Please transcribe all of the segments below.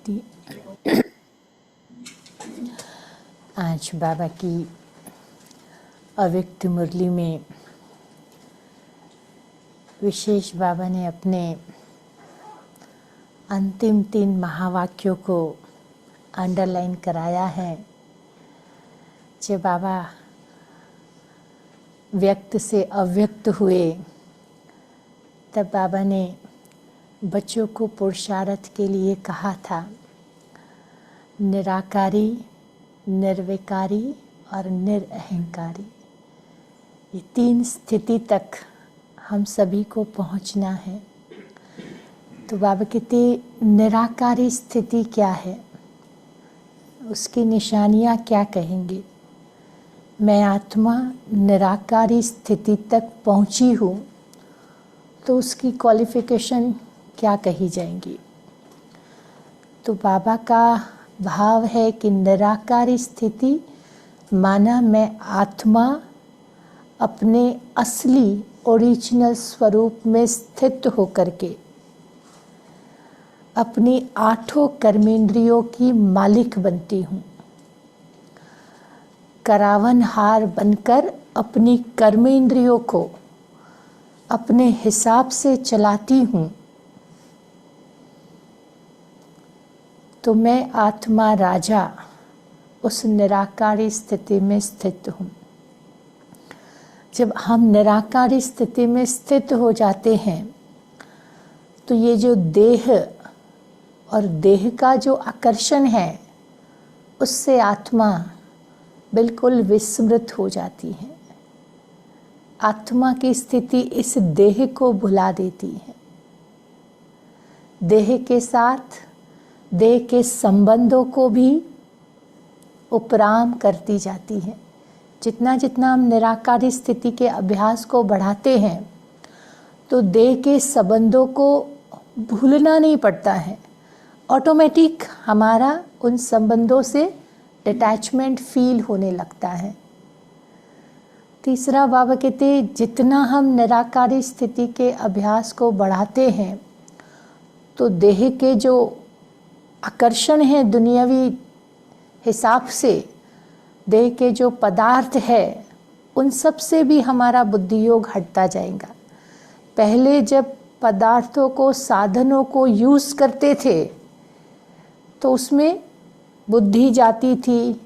शांति। आज बाबा की अव्यक्त मुरली में विशेष बाबा ने अपने अंतिम 3 महावाक्यों को अंडरलाइन कराया है। जब बाबा व्यक्त से अव्यक्त हुए तब बाबा ने बच्चों को पुरुषार्थ के लिए कहा था, निराकारी, निर्विकारी और निरअहंकारी। ये 3 स्थिति तक हम सभी को पहुंचना है। तो बाबा कहते निराकारी स्थिति क्या है, उसकी निशानियां क्या कहेंगे। मैं आत्मा निराकारी स्थिति तक पहुंची हूँ तो उसकी क्वालिफिकेशन क्या कही जाएंगी। तो बाबा का भाव है कि निराकारी स्थिति माना मैं आत्मा अपने असली ओरिजिनल स्वरूप में स्थित होकर के अपनी 8 कर्मेंद्रियों की मालिक बनती हूँ। करावनहार बनकर अपनी कर्मेंद्रियों को अपने हिसाब से चलाती हूँ। तो मैं आत्मा राजा उस निराकारी स्थिति में स्थित हूँ। जब हम निराकारी स्थिति में स्थित हो जाते हैं तो ये जो देह और देह का जो आकर्षण है उससे आत्मा बिल्कुल विस्मृत हो जाती है। आत्मा की स्थिति इस देह को भुला देती है। देह के साथ देह के संबंधों को भी उपराम करती जाती है। जितना जितना हम निराकारी स्थिति के अभ्यास को बढ़ाते हैं तो देह के संबंधों को भूलना नहीं पड़ता है। ऑटोमेटिक हमारा उन संबंधों से डिटैचमेंट फील होने लगता है। तीसरा बाबा कहते जितना हम निराकारी स्थिति के अभ्यास को बढ़ाते हैं तो देह के जो आकर्षण है दुनियावी हिसाब से, देह के जो पदार्थ है उन सब से भी हमारा बुद्धि योग हटता जाएगा। पहले जब पदार्थों को साधनों को यूज़ करते थे तो उसमें बुद्धि जाती थी,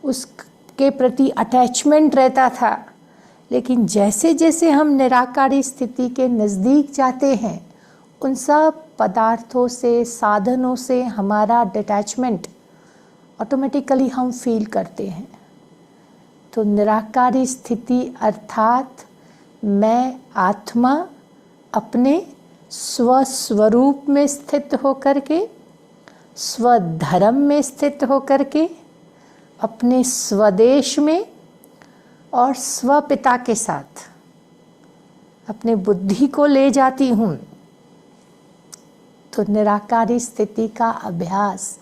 उसके प्रति अटैचमेंट रहता था। लेकिन जैसे जैसे हम निराकारी स्थिति के नज़दीक जाते हैं उन सब पदार्थों से, साधनों से हमारा डिटैचमेंट ऑटोमेटिकली हम फील करते हैं। तो निराकारी स्थिति अर्थात मैं आत्मा अपने स्वस्वरूप में स्थित होकर के, स्वधर्म में स्थित होकर के, अपने स्वदेश में और स्वपिता के साथ अपने बुद्धि को ले जाती हूँ। तो निराकारी स्थिति का अभ्यास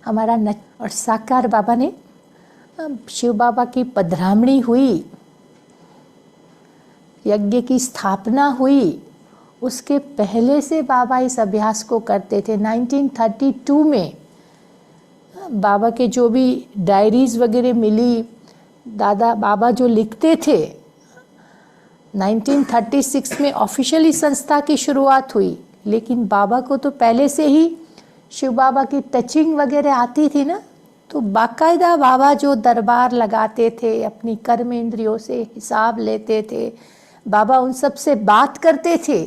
हमारा और साकार बाबा ने, शिव बाबा की पधरामणी हुई, यज्ञ की स्थापना हुई, उसके पहले से बाबा इस अभ्यास को करते थे। 1932 में बाबा के जो भी डायरीज वगैरह मिली, दादा बाबा जो लिखते थे, 1936 में ऑफिशियली संस्था की शुरुआत हुई। लेकिन बाबा को तो पहले से ही शिव बाबा की टचिंग वगैरह आती थी ना, तो बाकायदा बाबा जो दरबार लगाते थे, अपनी कर्मेंद्रियों से हिसाब लेते थे, बाबा उन सब से बात करते थे।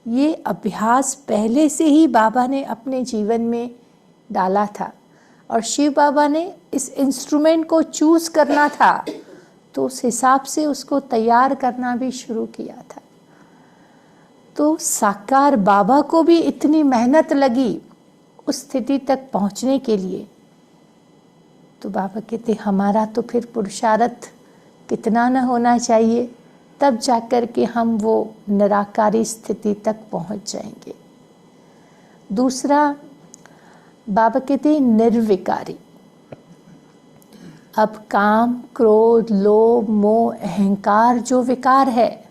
ये अभ्यास पहले से ही बाबा ने अपने जीवन में डाला था। और शिव बाबा ने इस इंस्ट्रूमेंट को चूज़ करना था तो उस हिसाब से उसको तैयार करना भी शुरू किया था। तो साकार बाबा को भी इतनी मेहनत लगी उस स्थिति तक पहुंचने के लिए। तो बाबा कहते हमारा तो फिर पुरुषार्थ कितना न होना चाहिए, तब जाकर के हम वो निराकारी स्थिति तक पहुंच जाएंगे। दूसरा बाबा कहते निर्विकारी। अब काम, क्रोध, लोभ, मोह, अहंकार जो विकार है,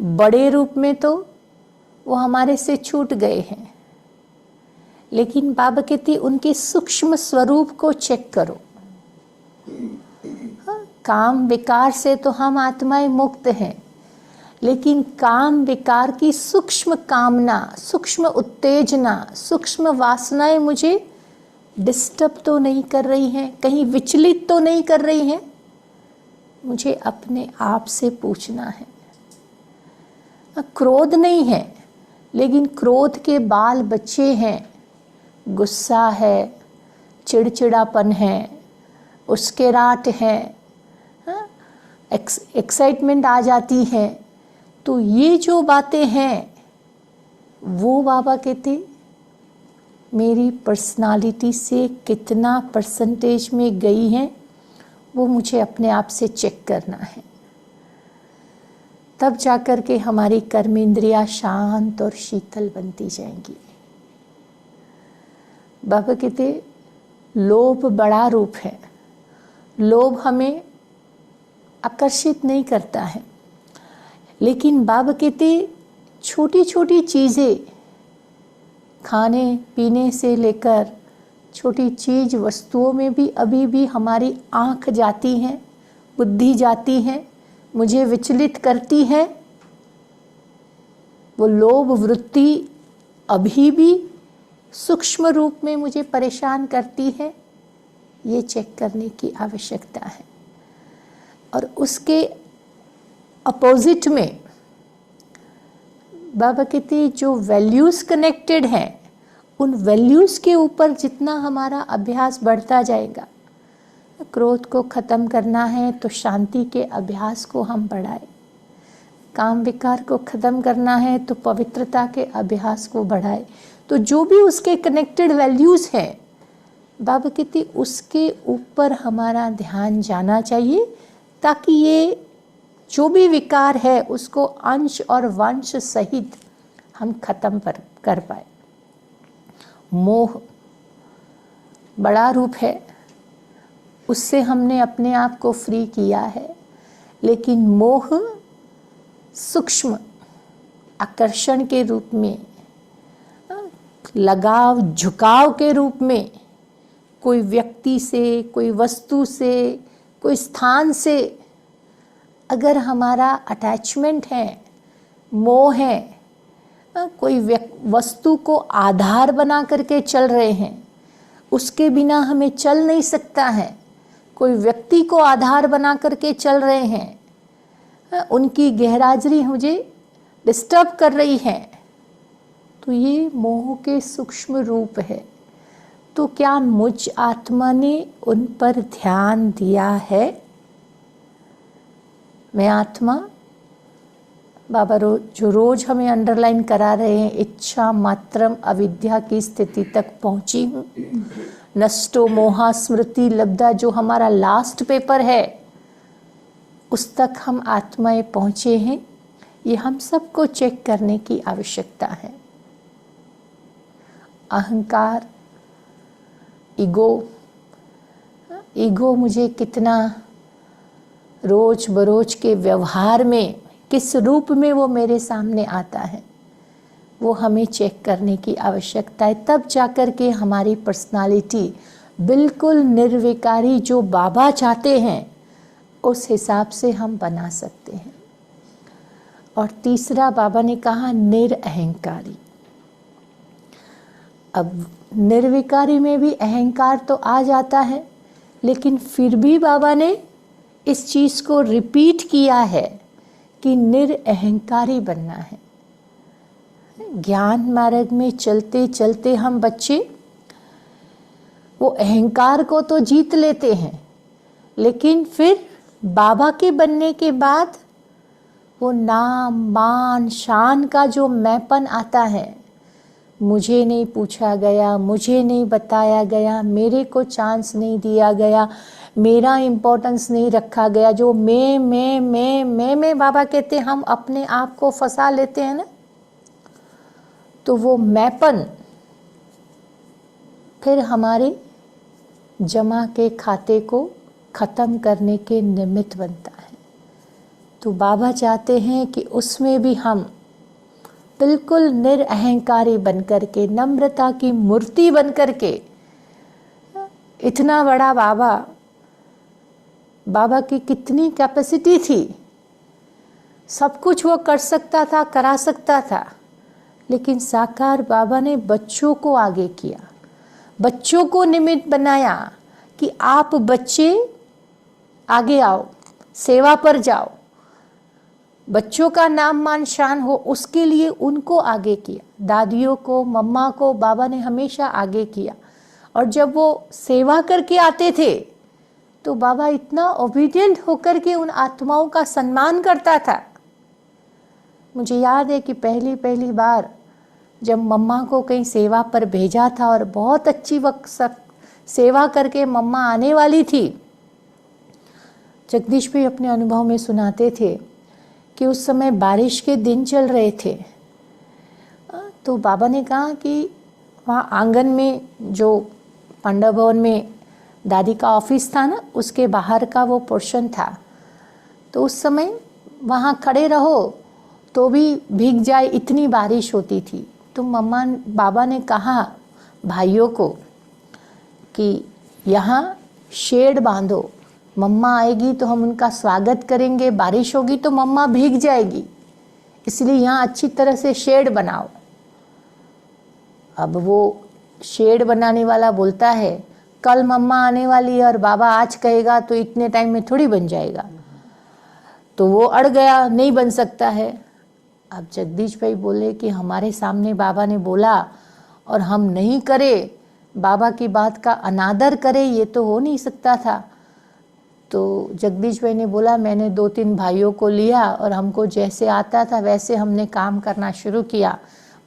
बड़े रूप में तो वो हमारे से छूट गए हैं, लेकिन बाबा कहते उनके सूक्ष्म स्वरूप को चेक करो। हाँ, काम विकार से तो हम आत्माएं मुक्त हैं, लेकिन काम विकार की सूक्ष्म कामना, सूक्ष्म उत्तेजना, सूक्ष्म वासनाएं मुझे डिस्टर्ब तो नहीं कर रही हैं, कहीं विचलित तो नहीं कर रही हैं? मुझे अपने आप से पूछना है। क्रोध नहीं है, लेकिन क्रोध के बाल बच्चे हैं, गुस्सा है, चिड़चिड़ापन है, उस्केराट है, एक्साइटमेंट आ जाती है। तो ये जो बातें हैं वो बाबा कहते मेरी पर्सनालिटी से कितना परसेंटेज में गई हैं, वो मुझे अपने आप से चेक करना है। तब जाकर के हमारी कर्मेंद्रियां शांत और शीतल बनती जाएंगी। बाबा कहते लोभ बड़ा रूप है। लोभ हमें आकर्षित नहीं करता है, लेकिन बाबा कहते छोटी छोटी चीज़ें, खाने पीने से लेकर छोटी चीज़ वस्तुओं में भी अभी भी हमारी आँख जाती है, बुद्धि जाती है, मुझे विचलित करती है। वो लोभ वृत्ति अभी भी सूक्ष्म रूप में मुझे परेशान करती है। ये चेक करने की आवश्यकता है। और उसके अपोजिट में बाबा कहते जो वैल्यूज़ कनेक्टेड हैं, उन वैल्यूज़ के ऊपर जितना हमारा अभ्यास बढ़ता जाएगा, क्रोध को ख़त्म करना है तो शांति के अभ्यास को हम बढ़ाएं, काम विकार को ख़त्म करना है तो पवित्रता के अभ्यास को बढ़ाएं। तो जो भी उसके कनेक्टेड वैल्यूज़ हैं, बाबा कहते उसके ऊपर हमारा ध्यान जाना चाहिए, ताकि ये जो भी विकार है उसको अंश और वंश सहित हम खत्म कर पाए। मोह बड़ा रूप है, उससे हमने अपने आप को फ्री किया है, लेकिन मोह सूक्ष्म आकर्षण के रूप में, लगाव झुकाव के रूप में, कोई व्यक्ति से, कोई वस्तु से, कोई स्थान से अगर हमारा अटैचमेंट है, मोह है, कोई वस्तु को आधार बना करके चल रहे हैं, उसके बिना हमें चल नहीं सकता है, कोई व्यक्ति को आधार बना करके चल रहे हैं, उनकी गैरहाजिरी मुझे डिस्टर्ब कर रही है, तो ये मोह के सूक्ष्म रूप है। तो क्या मुझ आत्मा ने उन पर ध्यान दिया है? मैं आत्मा, बाबा जो रोज हमें अंडरलाइन करा रहे हैं, इच्छा मात्रम अविद्या की स्थिति तक पहुंची हूँ। नष्टो मोहा स्मृति लब्धा, जो हमारा लास्ट पेपर है, उस तक हम आत्माएं पहुँचे हैं। ये हम सबको चेक करने की आवश्यकता है। अहंकार, ईगो मुझे कितना रोज बरोज के व्यवहार में, किस रूप में वो मेरे सामने आता है, वो हमें चेक करने की आवश्यकता है। तब जाकर के हमारी पर्सनालिटी बिल्कुल निर्विकारी, जो बाबा चाहते हैं उस हिसाब से हम बना सकते हैं। और तीसरा बाबा ने कहा निरअहंकारी। अब निर्विकारी में भी अहंकार तो आ जाता है, लेकिन फिर भी बाबा ने इस चीज़ को रिपीट किया है कि निरअहंकारी बनना है। ज्ञान मार्ग में चलते चलते हम बच्चे वो अहंकार को तो जीत लेते हैं, लेकिन फिर बाबा के बनने के बाद वो नाम मान शान का जो मैपन आता है, मुझे नहीं पूछा गया, मुझे नहीं बताया गया, मेरे को चांस नहीं दिया गया, मेरा इम्पोर्टेंस नहीं रखा गया, जो मैं बाबा कहते हम अपने आप को फंसा लेते हैं ना, तो वो मैपन फिर हमारे जमा के खाते को ख़त्म करने के निमित्त बनता है। तो बाबा चाहते हैं कि उसमें भी हम बिल्कुल निरअहंकारी बनकर के, नम्रता की मूर्ति बनकर के, इतना बड़ा बाबा की कितनी कैपेसिटी थी, सब कुछ वो कर सकता था, करा सकता था, लेकिन साकार बाबा ने बच्चों को आगे किया, बच्चों को निमित्त बनाया कि आप बच्चे आगे आओ, सेवा पर जाओ, बच्चों का नाम मान शान हो, उसके लिए उनको आगे किया। दादियों को, मम्मा को बाबा ने हमेशा आगे किया। और जब वो सेवा करके आते थे तो बाबा इतना ओबीडियंट होकर के उन आत्माओं का सम्मान करता था। मुझे याद है कि पहली बार जब मम्मा को कहीं सेवा पर भेजा था और बहुत अच्छी वक्त सेवा करके मम्मा आने वाली थी, जगदीश भाई अपने अनुभव में सुनाते थे कि उस समय बारिश के दिन चल रहे थे। तो बाबा ने कहा कि वहाँ आंगन में जो पांडव भवन में दादी का ऑफिस था ना, उसके बाहर का वो पोर्शन था, तो उस समय वहाँ खड़े रहो तो भी भीग जाए, इतनी बारिश होती थी। तो बाबा ने कहा भाइयों को कि यहाँ शेड बांधो, मम्मा आएगी तो हम उनका स्वागत करेंगे, बारिश होगी तो मम्मा भीग जाएगी, इसलिए यहाँ अच्छी तरह से शेड बनाओ। अब वो शेड बनाने वाला बोलता है कल मम्मा आने वाली है और बाबा आज कहेगा तो इतने टाइम में थोड़ी बन जाएगा, तो वो अड़ गया, नहीं बन सकता है। अब जगदीश भाई बोले कि हमारे सामने बाबा ने बोला और हम नहीं करे, बाबा की बात का अनादर करे, ये तो हो नहीं सकता था। तो जगदीश भाई ने बोला मैंने 2-3 भाइयों को लिया और हमको जैसे आता था वैसे हमने काम करना शुरू किया,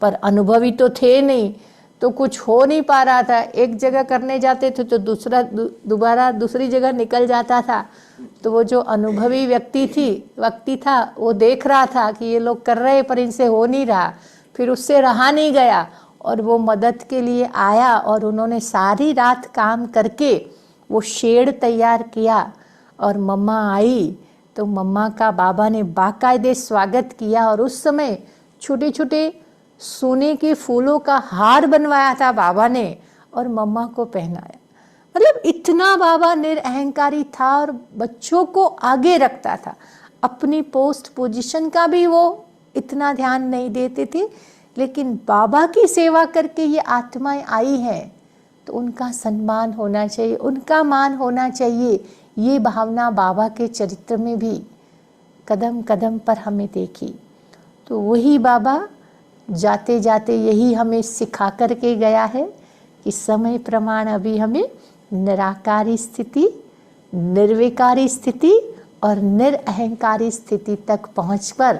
पर अनुभवी तो थे नहीं, तो कुछ हो नहीं पा रहा था। एक जगह करने जाते थे तो दोबारा दूसरी जगह निकल जाता था। तो वो जो अनुभवी व्यक्ति था वो देख रहा था कि ये लोग कर रहे पर इनसे हो नहीं रहा, फिर उससे रहा नहीं गया और वो मदद के लिए आया और उन्होंने सारी रात काम करके वो शेड तैयार किया। और मम्मा आई तो मम्मा का बाबा ने बाकायदे स्वागत किया और उस समय छोटे छोटे सोने के फूलों का हार बनवाया था बाबा ने और मम्मा को पहनाया। मतलब इतना बाबा निरअहंकारी था और बच्चों को आगे रखता था। अपनी पोस्ट पोजीशन का भी वो इतना ध्यान नहीं देते थे, लेकिन बाबा की सेवा करके ये आत्माएं आई हैं तो उनका सम्मान होना चाहिए, उनका मान होना चाहिए। ये भावना बाबा के चरित्र में भी कदम कदम पर हमें देखी। तो वही बाबा जाते जाते यही हमें सिखा करके गया है कि समय प्रमाण अभी हमें निराकारी स्थिति, निर्विकारी स्थिति और निरअहंकारी स्थिति तक पहुंचकर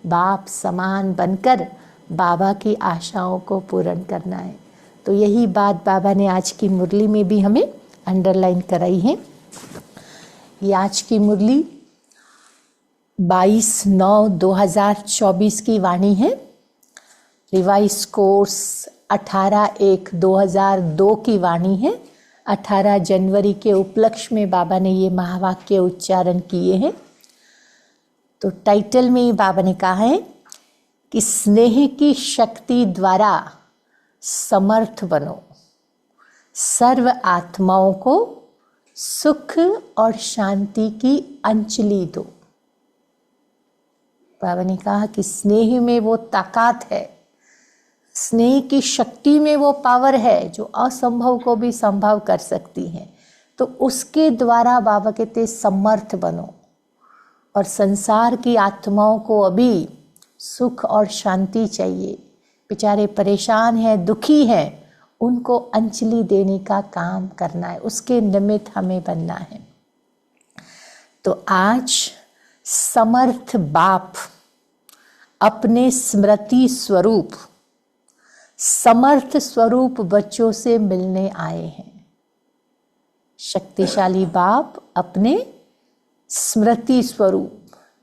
बाप समान बनकर बाबा की आशाओं को पूर्ण करना है। तो यही बात बाबा ने आज की मुरली में भी हमें अंडरलाइन कराई है। ये आज की मुरली 22/9/2024 की वाणी है। रिवाइज कोर्स 18/1/2002 की वाणी है। 18 जनवरी के उपलक्ष्य में बाबा ने ये महावाक्य उच्चारण किए हैं। तो टाइटल में ही बाबा ने कहा है कि स्नेह की शक्ति द्वारा समर्थ बनो, सर्व आत्माओं को सुख और शांति की अंजलि दो। बाबा ने कहा कि स्नेह में वो ताकत है, स्नेह की शक्ति में वो पावर है जो असंभव को भी संभव कर सकती है। तो उसके द्वारा बाबा कहते समर्थ बनो और संसार की आत्माओं को अभी सुख और शांति चाहिए, बेचारे परेशान हैं, दुखी हैं, उनको अंजलि देने का काम करना है, उसके निमित्त हमें बनना है। तो आज समर्थ बाप अपने स्मृति स्वरूप समर्थ स्वरूप बच्चों से मिलने आए हैं। शक्तिशाली बाप अपने स्मृति स्वरूप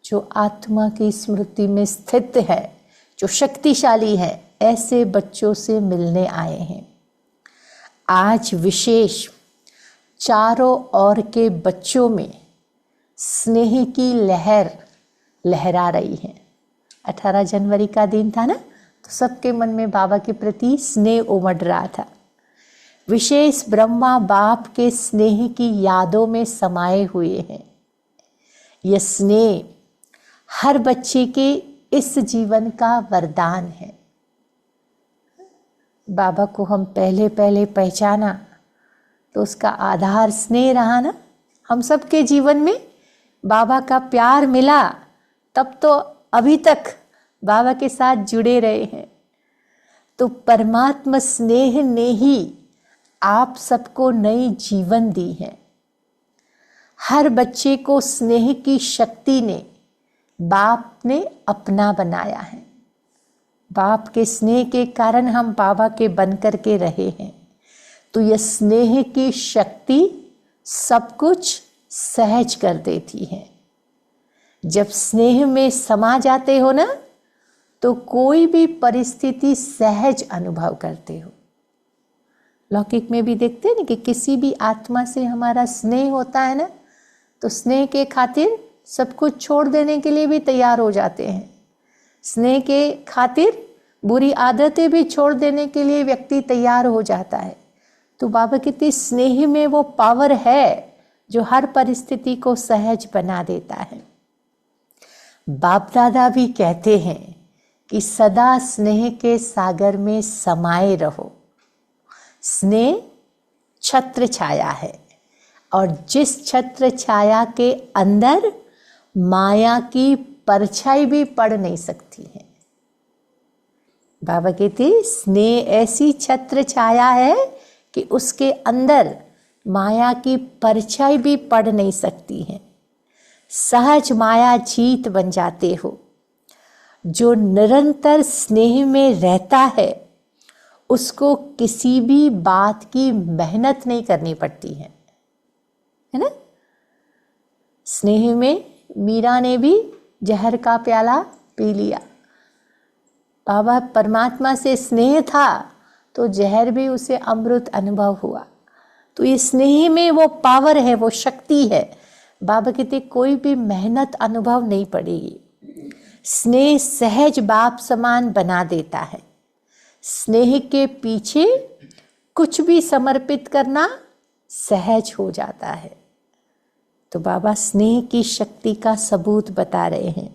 जो आत्मा की स्मृति में स्थित है, जो शक्तिशाली है, ऐसे बच्चों से मिलने आए हैं। आज विशेष चारों ओर के बच्चों में स्नेह की लहर लहरा रही है। 18 जनवरी का दिन था ना, तो सबके मन में बाबा के प्रति स्नेह उमड़ रहा था। विशेष ब्रह्मा बाप के स्नेह की यादों में समाये हुए हैं। यह स्नेह हर बच्चे के इस जीवन का वरदान है। बाबा को हम पहले पहले पहचाना तो उसका आधार स्नेह रहा ना। हम सबके जीवन में बाबा का प्यार मिला, तब तो अभी तक बाबा के साथ जुड़े रहे हैं। तो परमात्मा स्नेह ने ही आप सबको नई जीवन दी है। हर बच्चे को स्नेह की शक्ति ने बाप ने अपना बनाया है। बाप के स्नेह के कारण हम बाबा के बन कर के रहे हैं। तो यह स्नेह की शक्ति सब कुछ सहज कर देती है। जब स्नेह में समा जाते हो ना, तो कोई भी परिस्थिति सहज अनुभव करते हो। लौकिक में भी देखते हैं ना कि किसी भी आत्मा से हमारा स्नेह होता है ना, तो स्नेह के खातिर सब कुछ छोड़ देने के लिए भी तैयार हो जाते हैं। स्नेह के खातिर बुरी आदतें भी छोड़ देने के लिए व्यक्ति तैयार हो जाता है। तो बाबा कहते स्नेह में वो पावर है जो हर परिस्थिति को सहज बना देता है। बाप दादा भी कहते हैं कि सदा स्नेह के सागर में समाये रहो। स्नेह छत्र छाया है, और जिस छत्र छाया के अंदर माया की परछाई भी पड़ नहीं सकती है। बाबा कहते स्नेह ऐसी छत्र छाया है कि उसके अंदर माया की परछाई भी पड़ नहीं सकती है। सहज माया जीत बन जाते हो। जो निरंतर स्नेह में रहता है उसको किसी भी बात की मेहनत नहीं करनी पड़ती है ना। स्नेह में मीरा ने भी जहर का प्याला पी लिया। बाबा परमात्मा से स्नेह था तो जहर भी उसे अमृत अनुभव हुआ। तो ये स्नेह में वो पावर है, वो शक्ति है। बाबा कहते कोई भी मेहनत अनुभव नहीं पड़ेगी। स्नेह सहज बाप समान बना देता है। स्नेह के पीछे कुछ भी समर्पित करना सहज हो जाता है। तो बाबा स्नेह की शक्ति का सबूत बता रहे हैं।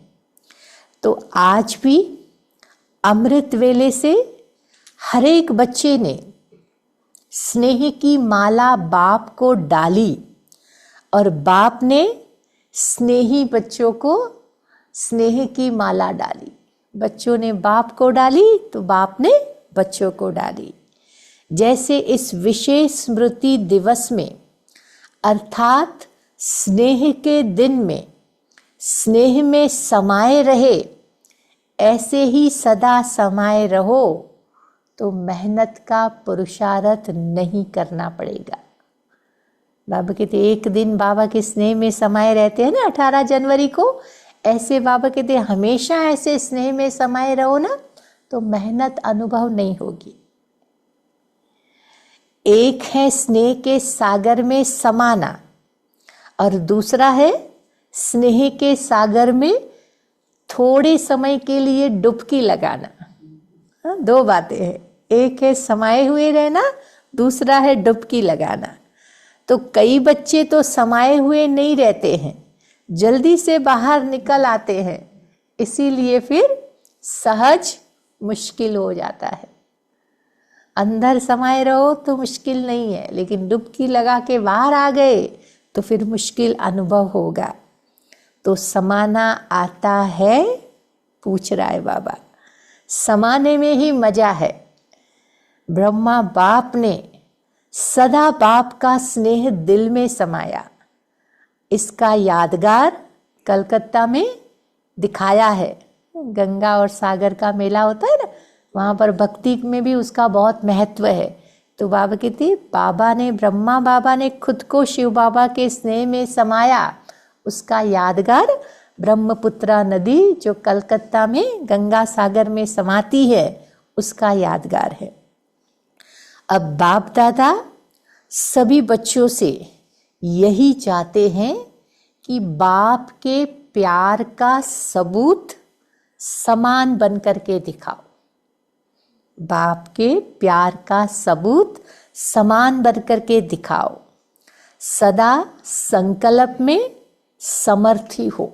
तो आज भी अमृत वेले से हर एक बच्चे ने स्नेह की माला बाप को डाली, और बाप ने स्नेही बच्चों को स्नेह की माला डाली। बच्चों ने बाप को डाली तो बाप ने बच्चों को डाली। जैसे इस विशेष स्मृति दिवस में अर्थात स्नेह के दिन में स्नेह में समाये रहे, ऐसे ही सदा समाये रहो तो मेहनत का पुरुषार्थ नहीं करना पड़ेगा। बाबा कहते एक दिन बाबा के स्नेह में समाये रहते हैं ना 18 जनवरी को, ऐसे बाबा कहते हमेशा ऐसे स्नेह में समाये रहो ना तो मेहनत अनुभव नहीं होगी। एक है स्नेह के सागर में समाना और दूसरा है स्नेह के सागर में थोड़े समय के लिए डुबकी लगाना। दो बातें हैं, एक है समाये हुए रहना, दूसरा है डुबकी लगाना। तो कई बच्चे तो समाये हुए नहीं रहते हैं, जल्दी से बाहर निकल आते हैं, इसीलिए फिर सहज मुश्किल हो जाता है। अंदर समाये रहो तो मुश्किल नहीं है, लेकिन डुबकी लगा के बाहर आ गए तो फिर मुश्किल अनुभव होगा। तो समाना आता है, पूछ रहा है बाबा। समाने में ही मजा है। ब्रह्मा बाप ने सदा बाप का स्नेह दिल में समाया। इसका यादगार कलकत्ता में दिखाया है। गंगा और सागर का मेला होता है ना, वहाँ पर भक्ति में भी उसका बहुत महत्व है। तो बाबा कहती ब्रह्मा बाबा ने खुद को शिव बाबा के स्नेह में समाया। उसका यादगार ब्रह्मपुत्रा नदी जो कलकत्ता में गंगा सागर में समाती है, उसका यादगार है। अब बाप दादा सभी बच्चों से यही चाहते हैं कि बाप के प्यार का सबूत समान बन करके दिखाओ। बाप के प्यार का सबूत समान बनकर के दिखाओ। सदा संकल्प में समर्थी हो।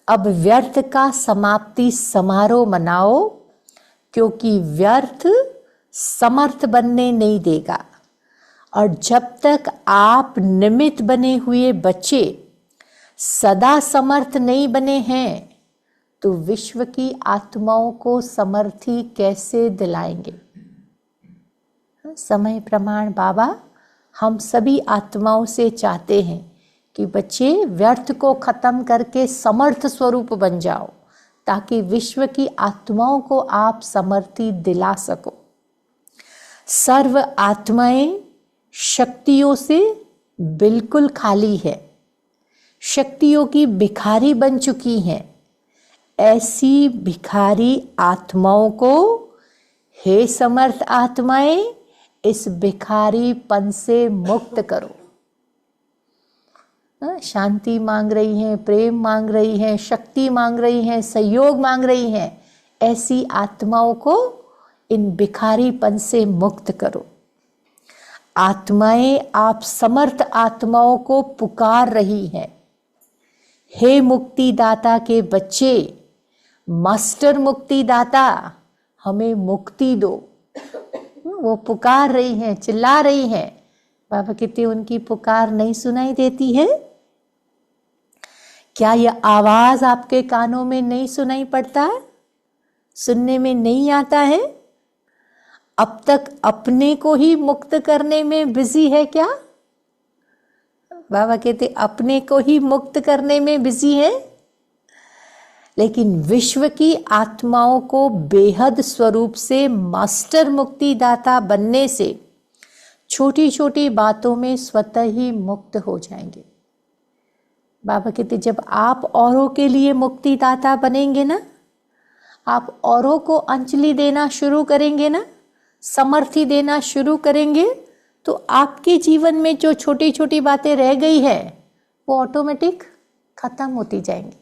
अब व्यर्थ का समाप्ति समारोह मनाओ, क्योंकि व्यर्थ समर्थ बनने नहीं देगा। और जब तक आप निमित्त बने हुए बच्चे सदा समर्थ नहीं बने हैं, तो विश्व की आत्माओं को समर्थी कैसे दिलाएंगे। समय प्रमाण बाबा हम सभी आत्माओं से चाहते हैं कि बच्चे व्यर्थ को खत्म करके समर्थ स्वरूप बन जाओ, ताकि विश्व की आत्माओं को आप समर्थी दिला सको। सर्व आत्माएं शक्तियों से बिल्कुल खाली है, शक्तियों की भिखारी बन चुकी हैं। ऐसी भिखारी आत्माओं को हे समर्थ आत्माएं, इस भिखारीपन से मुक्त करो। शांति मांग रही हैं, प्रेम मांग रही हैं, शक्ति मांग रही हैं, सहयोग मांग रही हैं। ऐसी आत्माओं को इन भिखारीपन से मुक्त करो। आत्माएं आप समर्थ आत्माओं को पुकार रही हैं। हे मुक्तिदाता के बच्चे, मास्टर मुक्तिदाता, हमें मुक्ति दो। वो पुकार रही हैं, चिल्ला रही हैं। बाबा कहते उनकी पुकार नहीं सुनाई देती है? क्या यह आवाज आपके कानों में नहीं सुनाई पड़ता है? सुनने में नहीं आता है? अब तक अपने को ही मुक्त करने में बिजी है क्या? बाबा कहते अपने को ही मुक्त करने में बिजी है, लेकिन विश्व की आत्माओं को बेहद स्वरूप से मास्टर मुक्तिदाता बनने से छोटी छोटी बातों में स्वतः ही मुक्त हो जाएंगे। बाबा कहते जब आप औरों के लिए मुक्तिदाता बनेंगे ना, आप औरों को अंजलि देना शुरू करेंगे ना, समर्थी देना शुरू करेंगे, तो आपके जीवन में जो छोटी छोटी बातें रह गई है वो ऑटोमेटिक खत्म होती जाएंगी।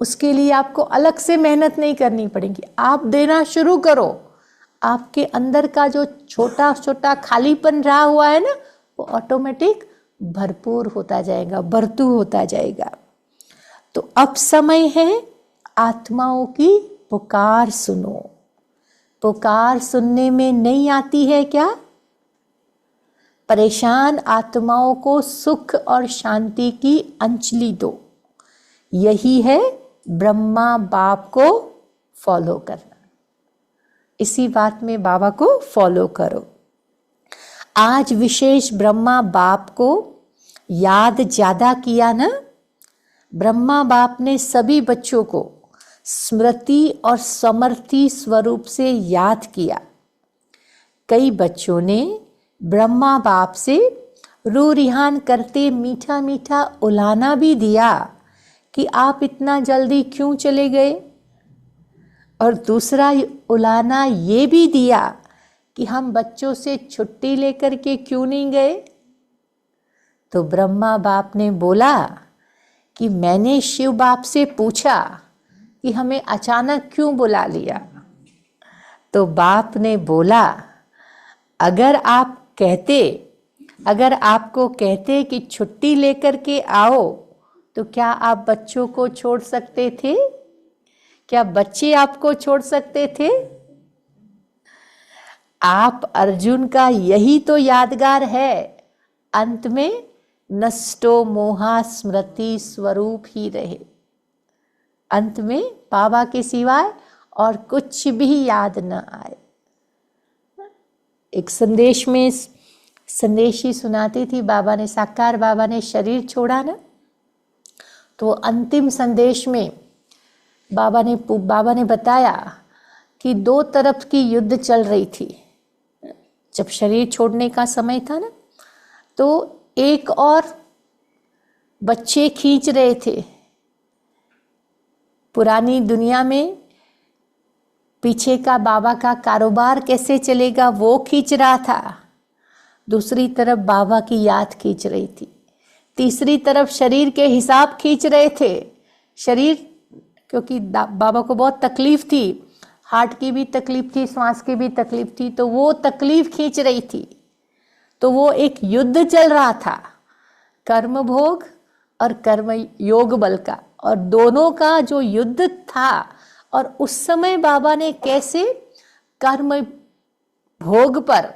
उसके लिए आपको अलग से मेहनत नहीं करनी पड़ेगी। आप देना शुरू करो। आपके अंदर का जो छोटा छोटा खालीपन रहा हुआ है ना, वो ऑटोमेटिक भरपूर होता जाएगा, भरतू होता जाएगा। तो अब समय है आत्माओं की पुकार सुनो। पुकार सुनने में नहीं आती है क्या? परेशान आत्माओं को सुख और शांति की अंजलि दो। यही है ब्रह्मा बाप को फॉलो करना। इसी बात में बाबा को फॉलो करो। आज विशेष ब्रह्मा बाप को याद ज्यादा किया ना। ब्रह्मा बाप ने सभी बच्चों को स्मृति और समर्थी स्वरूप से याद किया। कई बच्चों ने ब्रह्मा बाप से रू रिहान करते मीठा मीठा उलाना भी दिया कि आप इतना जल्दी क्यों चले गए, और दूसरा उलाना ये भी दिया कि हम बच्चों से छुट्टी लेकर के क्यों नहीं गए। तो ब्रह्मा बाप ने बोला कि मैंने शिव बाप से पूछा कि हमें अचानक क्यों बुला लिया। तो बाप ने बोला अगर आपको कहते कि छुट्टी लेकर के आओ, तो क्या आप बच्चों को छोड़ सकते थे? क्या बच्चे आपको छोड़ सकते थे? आप अर्जुन का यही तो यादगार है। अंत में नष्टो मोहा स्मृति स्वरूप ही रहे। अंत में बाबा के सिवाय और कुछ भी याद न आए। एक संदेश में संदेश ही सुनाती थी बाबा ने, साकार बाबा ने शरीर छोड़ा ना, तो अंतिम संदेश में बाबा ने बताया कि दो तरफ की युद्ध चल रही थी। जब शरीर छोड़ने का समय था ना, तो एक और बच्चे खींच रहे थे। पुरानी दुनिया में पीछे का बाबा का कारोबार कैसे चलेगा वो खींच रहा था। दूसरी तरफ बाबा की याद खींच रही थी। तीसरी तरफ शरीर के हिसाब खींच रहे थे। शरीर, क्योंकि बाबा को बहुत तकलीफ थी, हार्ट की भी तकलीफ थी, श्वास की भी तकलीफ थी, तो वो तकलीफ खींच रही थी। तो वो एक युद्ध चल रहा था, कर्म भोग और कर्म योग बल का, और दोनों का जो युद्ध था। और उस समय बाबा ने कैसे कर्म भोग पर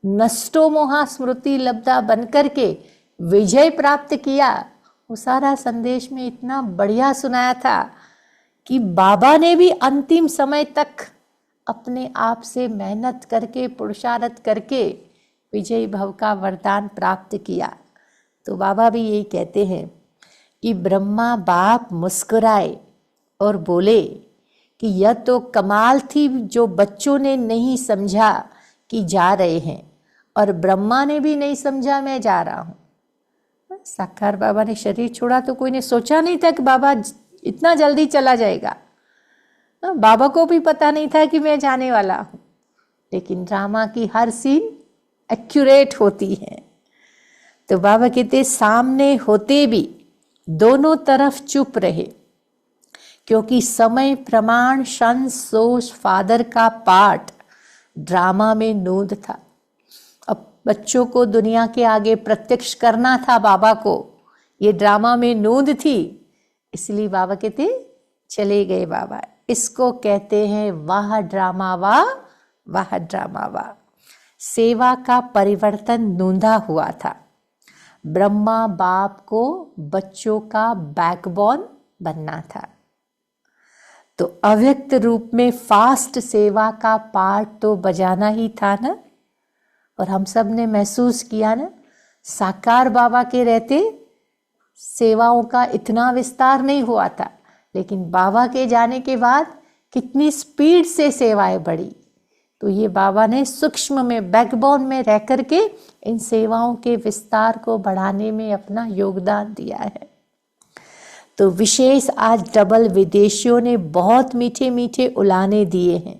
नष्टो मोहा स्मृति लब्धा बनकर के विजय प्राप्त किया, वो सारा संदेश में इतना बढ़िया सुनाया था कि बाबा ने भी अंतिम समय तक अपने आप से मेहनत करके, पुरुषार्थ करके विजयी भव का वरदान प्राप्त किया। तो बाबा भी यही कहते हैं कि ब्रह्मा बाप मुस्कुराए और बोले कि यह तो कमाल थी जो बच्चों ने नहीं समझा कि जा रहे हैं, और ब्रह्मा ने भी नहीं समझा मैं जा रहा हूँ। साकार बाबा ने शरीर छोड़ा तो कोई ने सोचा नहीं था कि बाबा इतना जल्दी चला जाएगा। बाबा को भी पता नहीं था कि मैं जाने वाला हूँ, लेकिन ड्रामा की हर सीन एक्यूरेट होती है। तो बाबा कहते सामने होते भी दोनों तरफ चुप रहे, क्योंकि समय प्रमाण शन सोच फादर का पाठ ड्रामा में नूंद था। अब बच्चों को दुनिया के आगे प्रत्यक्ष करना था बाबा को, ये ड्रामा में नूंद थी, इसलिए बाबा कहते चले गए बाबा। इसको कहते हैं वाह ड्रामा वाह, वाह ड्रामा वाह। सेवा का परिवर्तन नूंदा हुआ था। ब्रह्मा बाप को बच्चों का बैकबोन बनना था, तो अव्यक्त रूप में फास्ट सेवा का पार्ट तो बजाना ही था ना। और हम सब ने महसूस किया ना, साकार बाबा के रहते सेवाओं का इतना विस्तार नहीं हुआ था, लेकिन बाबा के जाने के बाद कितनी स्पीड से सेवाएं बढ़ी। तो ये बाबा ने सूक्ष्म में, बैकबोन में रह करके इन सेवाओं के विस्तार को बढ़ाने में अपना योगदान दिया है। तो विशेष आज डबल विदेशियों ने बहुत मीठे मीठे उलाने दिए हैं,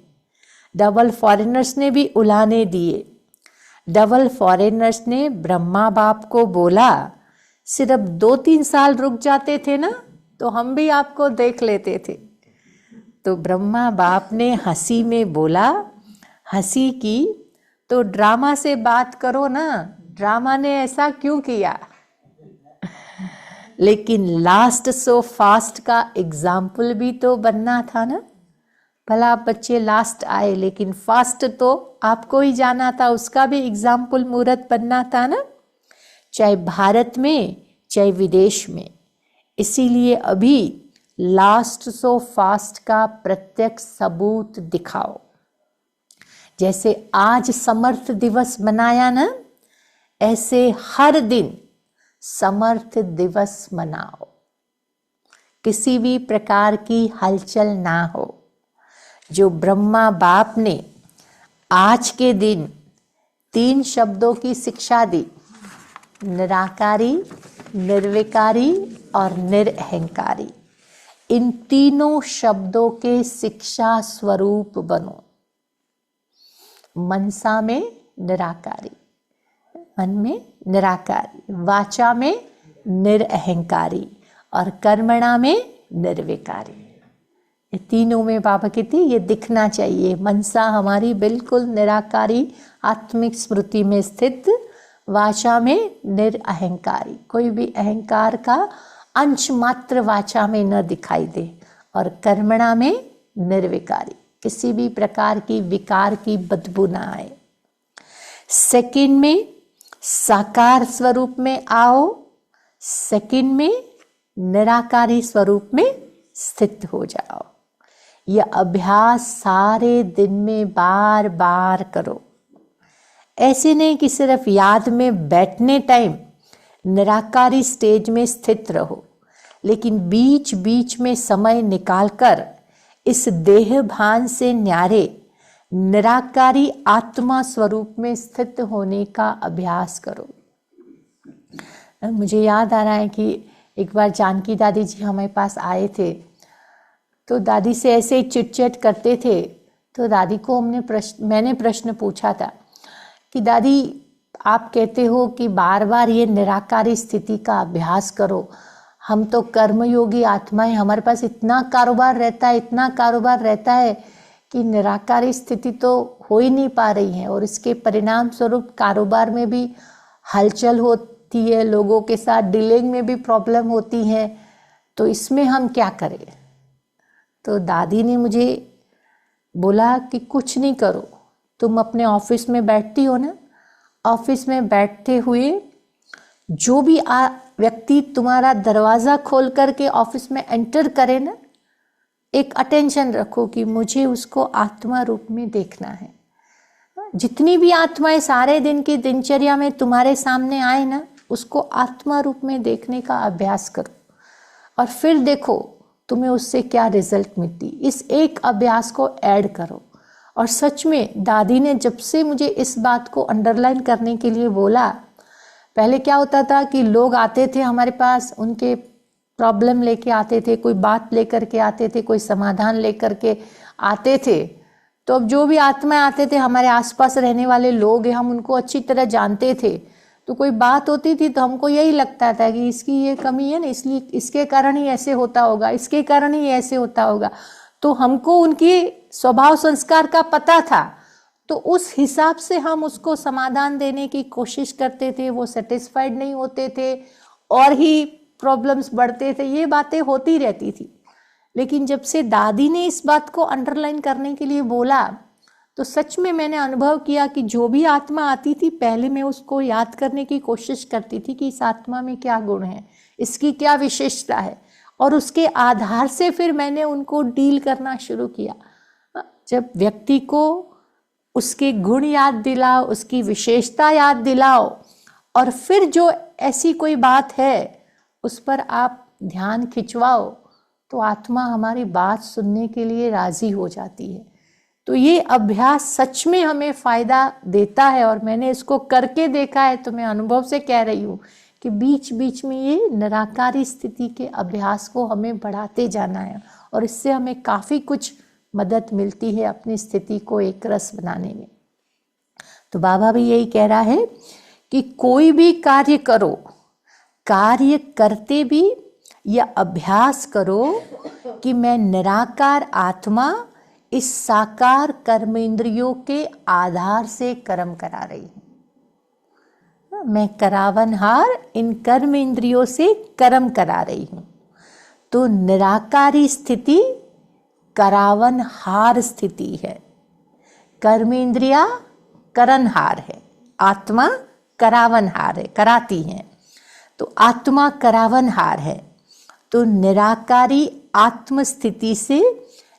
डबल फॉरेनर्स ने भी उलाने दिए। डबल फॉरेनर्स ने ब्रह्मा बाप को बोला सिर्फ 2-3 साल रुक जाते थे ना तो हम भी आपको देख लेते थे। तो ब्रह्मा बाप ने हंसी में बोला, हंसी की तो ड्रामा से बात करो ना, ड्रामा ने ऐसा क्यों किया। लेकिन लास्ट सो फास्ट का एग्जाम्पल भी तो बनना था ना। भला बच्चे लास्ट आए, लेकिन फास्ट तो आपको ही जाना था, उसका भी एग्जाम्पल मूर्त बनना था ना, चाहे भारत में चाहे विदेश में। इसीलिए अभी लास्ट सो फास्ट का प्रत्यक्ष सबूत दिखाओ। जैसे आज समर्थ दिवस मनाया ना, ऐसे हर दिन समर्थ दिवस मनाओ। किसी भी प्रकार की हलचल ना हो। जो ब्रह्मा बाप ने आज के दिन 3 शब्दों की शिक्षा दी, निराकारी, निर्विकारी और निरअहंकारी, इन तीनों शब्दों के शिक्षा स्वरूप बनो। मनसा में निराकारी, मन में निराकारी, वाचा में निरअहंकारी और कर्मणा में निर्विकारी। ये तीनों में बाबा कहते ये दिखना चाहिए। मनसा हमारी बिल्कुल निराकारी आत्मिक स्मृति में स्थित, वाचा में निरअहंकारी, कोई भी अहंकार का अंश मात्र वाचा में न दिखाई दे, और कर्मणा में निर्विकारी, किसी भी प्रकार की विकार की बदबू ना आए। सेकंड में साकार स्वरूप में आओ, सेकंड में निराकारी स्वरूप में स्थित हो जाओ। यह अभ्यास सारे दिन में बार बार करो। ऐसे नहीं कि सिर्फ याद में बैठने टाइम निराकारी स्टेज में स्थित रहो, लेकिन बीच बीच में समय निकालकर इस देह भान से न्यारे निराकारी आत्मा स्वरूप में स्थित होने का अभ्यास करो। मुझे याद आ रहा है कि एक बार जानकी दादी जी हमारे पास आए थे, तो दादी से ऐसे ही चिट-चैट करते थे। तो दादी को मैंने प्रश्न पूछा था कि दादी आप कहते हो कि बार बार ये निराकारी स्थिति का अभ्यास करो, हम तो कर्मयोगी आत्माएं, हमारे पास इतना कारोबार रहता है, इतना कारोबार रहता है कि निराकारी स्थिति तो हो ही नहीं पा रही है और इसके परिणाम स्वरूप कारोबार में भी हलचल होती है, लोगों के साथ डीलिंग में भी प्रॉब्लम होती है, तो इसमें हम क्या करें। तो दादी ने मुझे बोला कि कुछ नहीं करो, तुम अपने ऑफिस में बैठती हो ना, ऑफिस में बैठते हुए जो भी व्यक्ति तुम्हारा दरवाज़ा खोल करके ऑफिस में एंटर करे ना, एक अटेंशन रखो कि मुझे उसको आत्मा रूप में देखना है। जितनी भी आत्माएं सारे दिन की दिनचर्या में तुम्हारे सामने आए ना, उसको आत्मा रूप में देखने का अभ्यास करो और फिर देखो तुम्हें उससे क्या रिजल्ट मिलती। इस एक अभ्यास को ऐड करो। और सच में दादी ने जब से मुझे इस बात को अंडरलाइन करने के लिए बोला, पहले क्या होता था कि लोग आते थे हमारे पास, उनके प्रॉब्लम लेके आते थे, कोई बात लेकर के आते थे, कोई समाधान लेकर के आते थे। तो अब जो भी आत्माएं आते थे, हमारे आसपास रहने वाले लोग हैं, हम उनको अच्छी तरह जानते थे, तो कोई बात होती थी तो हमको यही लगता था कि इसकी ये कमी है ना, इसलिए इसके कारण ही ऐसे होता होगा, इसके कारण ही ऐसे होता होगा। तो हमको उनकी स्वभाव संस्कार का पता था, तो उस हिसाब से हम उसको समाधान देने की कोशिश करते थे। वो सेटिस्फाइड नहीं होते थे और ही प्रॉब्लम्स बढ़ते थे, ये बातें होती रहती थी। लेकिन जब से दादी ने इस बात को अंडरलाइन करने के लिए बोला, तो सच में मैंने अनुभव किया कि जो भी आत्मा आती थी, पहले मैं उसको याद करने की कोशिश करती थी कि इस आत्मा में क्या गुण है, इसकी क्या विशेषता है, और उसके आधार से फिर मैंने उनको डील करना शुरू किया। जब व्यक्ति को उसके गुण याद दिलाओ, उसकी विशेषता याद दिलाओ, और फिर जो ऐसी कोई बात है उस पर आप ध्यान खिंचवाओ, तो आत्मा हमारी बात सुनने के लिए राजी हो जाती है। तो ये अभ्यास सच में हमें फ़ायदा देता है और मैंने इसको करके देखा है, तो मैं अनुभव से कह रही हूँ कि बीच बीच में ये निराकारी स्थिति के अभ्यास को हमें बढ़ाते जाना है और इससे हमें काफ़ी कुछ मदद मिलती है अपनी स्थिति को एक रस बनाने में। तो बाबा भी यही कह रहा है कि कोई भी कार्य करो, कार्य करते भी यह अभ्यास करो कि मैं निराकार आत्मा इस साकार कर्मेंद्रियों के आधार से कर्म करा रही हूँ। मैं करावनहार इन कर्मेंद्रियों से कर्म करा रही हूँ। तो निराकारी स्थिति करावनहार स्थिति है। कर्मेंद्रिया करनहार है, आत्मा करावनहार है, कराती है। तो आत्मा करावनहार है। तो निराकारी आत्म स्थिति से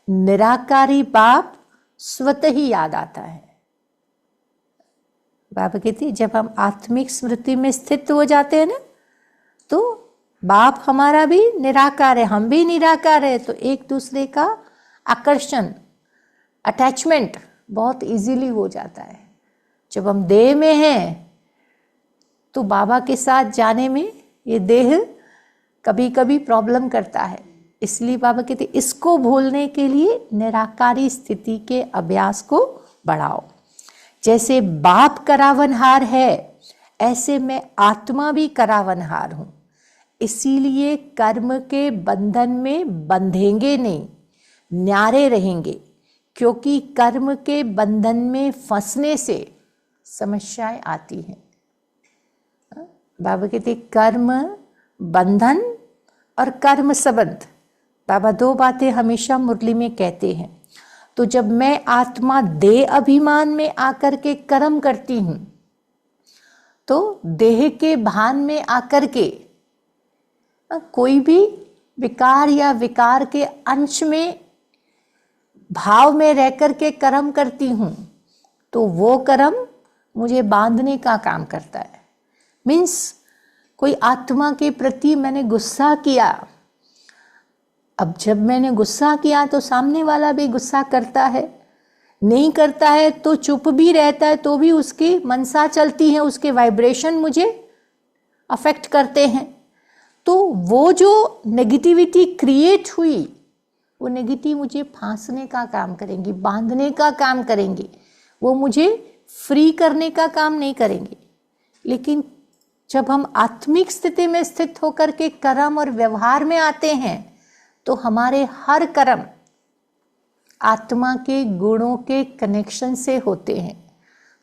निराकारी बाप स्वतः ही याद आता है। बाबा कहती जब हम आत्मिक स्मृति में स्थित हो जाते हैं ना, तो बाप हमारा भी निराकार है, हम भी निराकार है, तो एक दूसरे का आकर्षण, अटैचमेंट बहुत इजीली हो जाता है। जब हम देह में हैं तो बाबा के साथ जाने में ये देह कभी कभी प्रॉब्लम करता है, इसलिए बाबा कहते इसको भूलने के लिए निराकारी स्थिति के अभ्यास को बढ़ाओ। जैसे बाप करावनहार है, ऐसे मैं आत्मा भी करावनहार हूँ, इसीलिए कर्म के बंधन में बंधेंगे नहीं, न्यारे रहेंगे, क्योंकि कर्म के बंधन में फंसने से समस्याएं आती हैं। बाबा कहते कर्म बंधन और कर्म संबंध, बाबा दो बातें हमेशा मुरली में कहते हैं। तो जब मैं आत्मा देह अभिमान में आकर के कर्म करती हूँ, तो देह के भान में आकर के कोई भी विकार या विकार के अंश में भाव में रह कर के कर्म करती हूँ, तो वो कर्म मुझे बांधने का काम करता है। मीन्स कोई आत्मा के प्रति मैंने गुस्सा किया, अब जब मैंने गुस्सा किया तो सामने वाला भी गुस्सा करता है, नहीं करता है तो चुप भी रहता है, तो भी उसकी मनसा चलती है, उसके वाइब्रेशन मुझे अफेक्ट करते हैं। तो वो जो नेगेटिविटी क्रिएट हुई, वो नेगेटिव मुझे फांसने का काम करेंगी, बांधने का काम करेंगी, वो मुझे फ्री करने का काम नहीं करेंगे। लेकिन जब हम आत्मिक स्थिति में स्थित होकर के कर्म और व्यवहार में आते हैं, तो हमारे हर कर्म आत्मा के गुणों के कनेक्शन से होते हैं।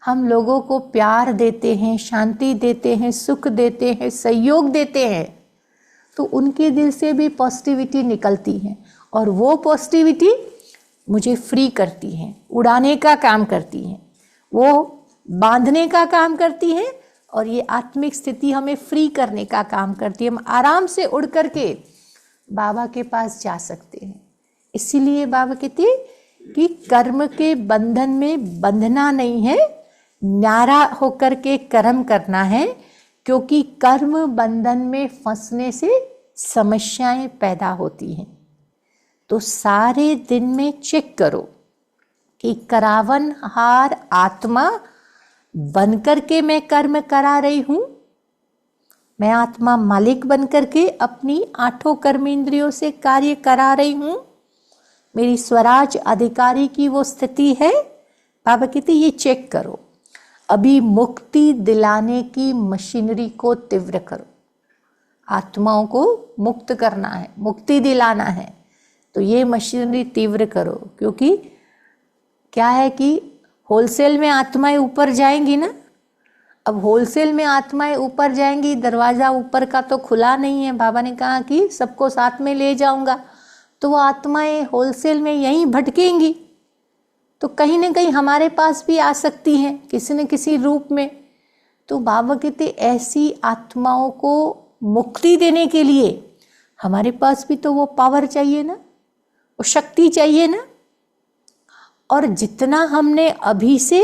हम लोगों को प्यार देते हैं, शांति देते हैं, सुख देते हैं, सहयोग देते हैं, तो उनके दिल से भी पॉजिटिविटी निकलती है और वो पॉजिटिविटी मुझे फ्री करती है, उड़ाने का काम करती है, वो बांधने का काम करती है और ये आत्मिक स्थिति हमें फ्री करने का काम करती है। हम आराम से उड़ करके बाबा के पास जा सकते हैं। इसीलिए बाबा कहते हैं कि कर्म के बंधन में बंधना नहीं है, न्यारा होकर के कर्म करना है, क्योंकि कर्म बंधन में फंसने से समस्याएं पैदा होती हैं। तो सारे दिन में चेक करो कि करावन हार आत्मा बनकर के मैं कर्म करा रही हूँ, मैं आत्मा मालिक बनकर के अपनी 8 कर्मेंद्रियों से कार्य करा रही हूँ, मेरी स्वराज अधिकारी की वो स्थिति है। बाबा कहते ये चेक करो। अभी मुक्ति दिलाने की मशीनरी को तीव्र करो, आत्माओं को मुक्त करना है, मुक्ति दिलाना है, तो ये मशीनरी तीव्र करो। क्योंकि क्या है कि होलसेल में आत्माएं ऊपर जाएंगी ना, अब होलसेल में आत्माएं ऊपर जाएंगी, दरवाज़ा ऊपर का तो खुला नहीं है, बाबा ने कहा कि सबको साथ में ले जाऊंगा, तो वो आत्माएं होलसेल में यहीं भटकेंगी, तो कहीं ना कहीं हमारे पास भी आ सकती हैं किसी न किसी रूप में। तो बाबा कहते ऐसी आत्माओं को मुक्ति देने के लिए हमारे पास भी तो वो पावर चाहिए ना, वो शक्ति चाहिए ना। और जितना हमने अभी से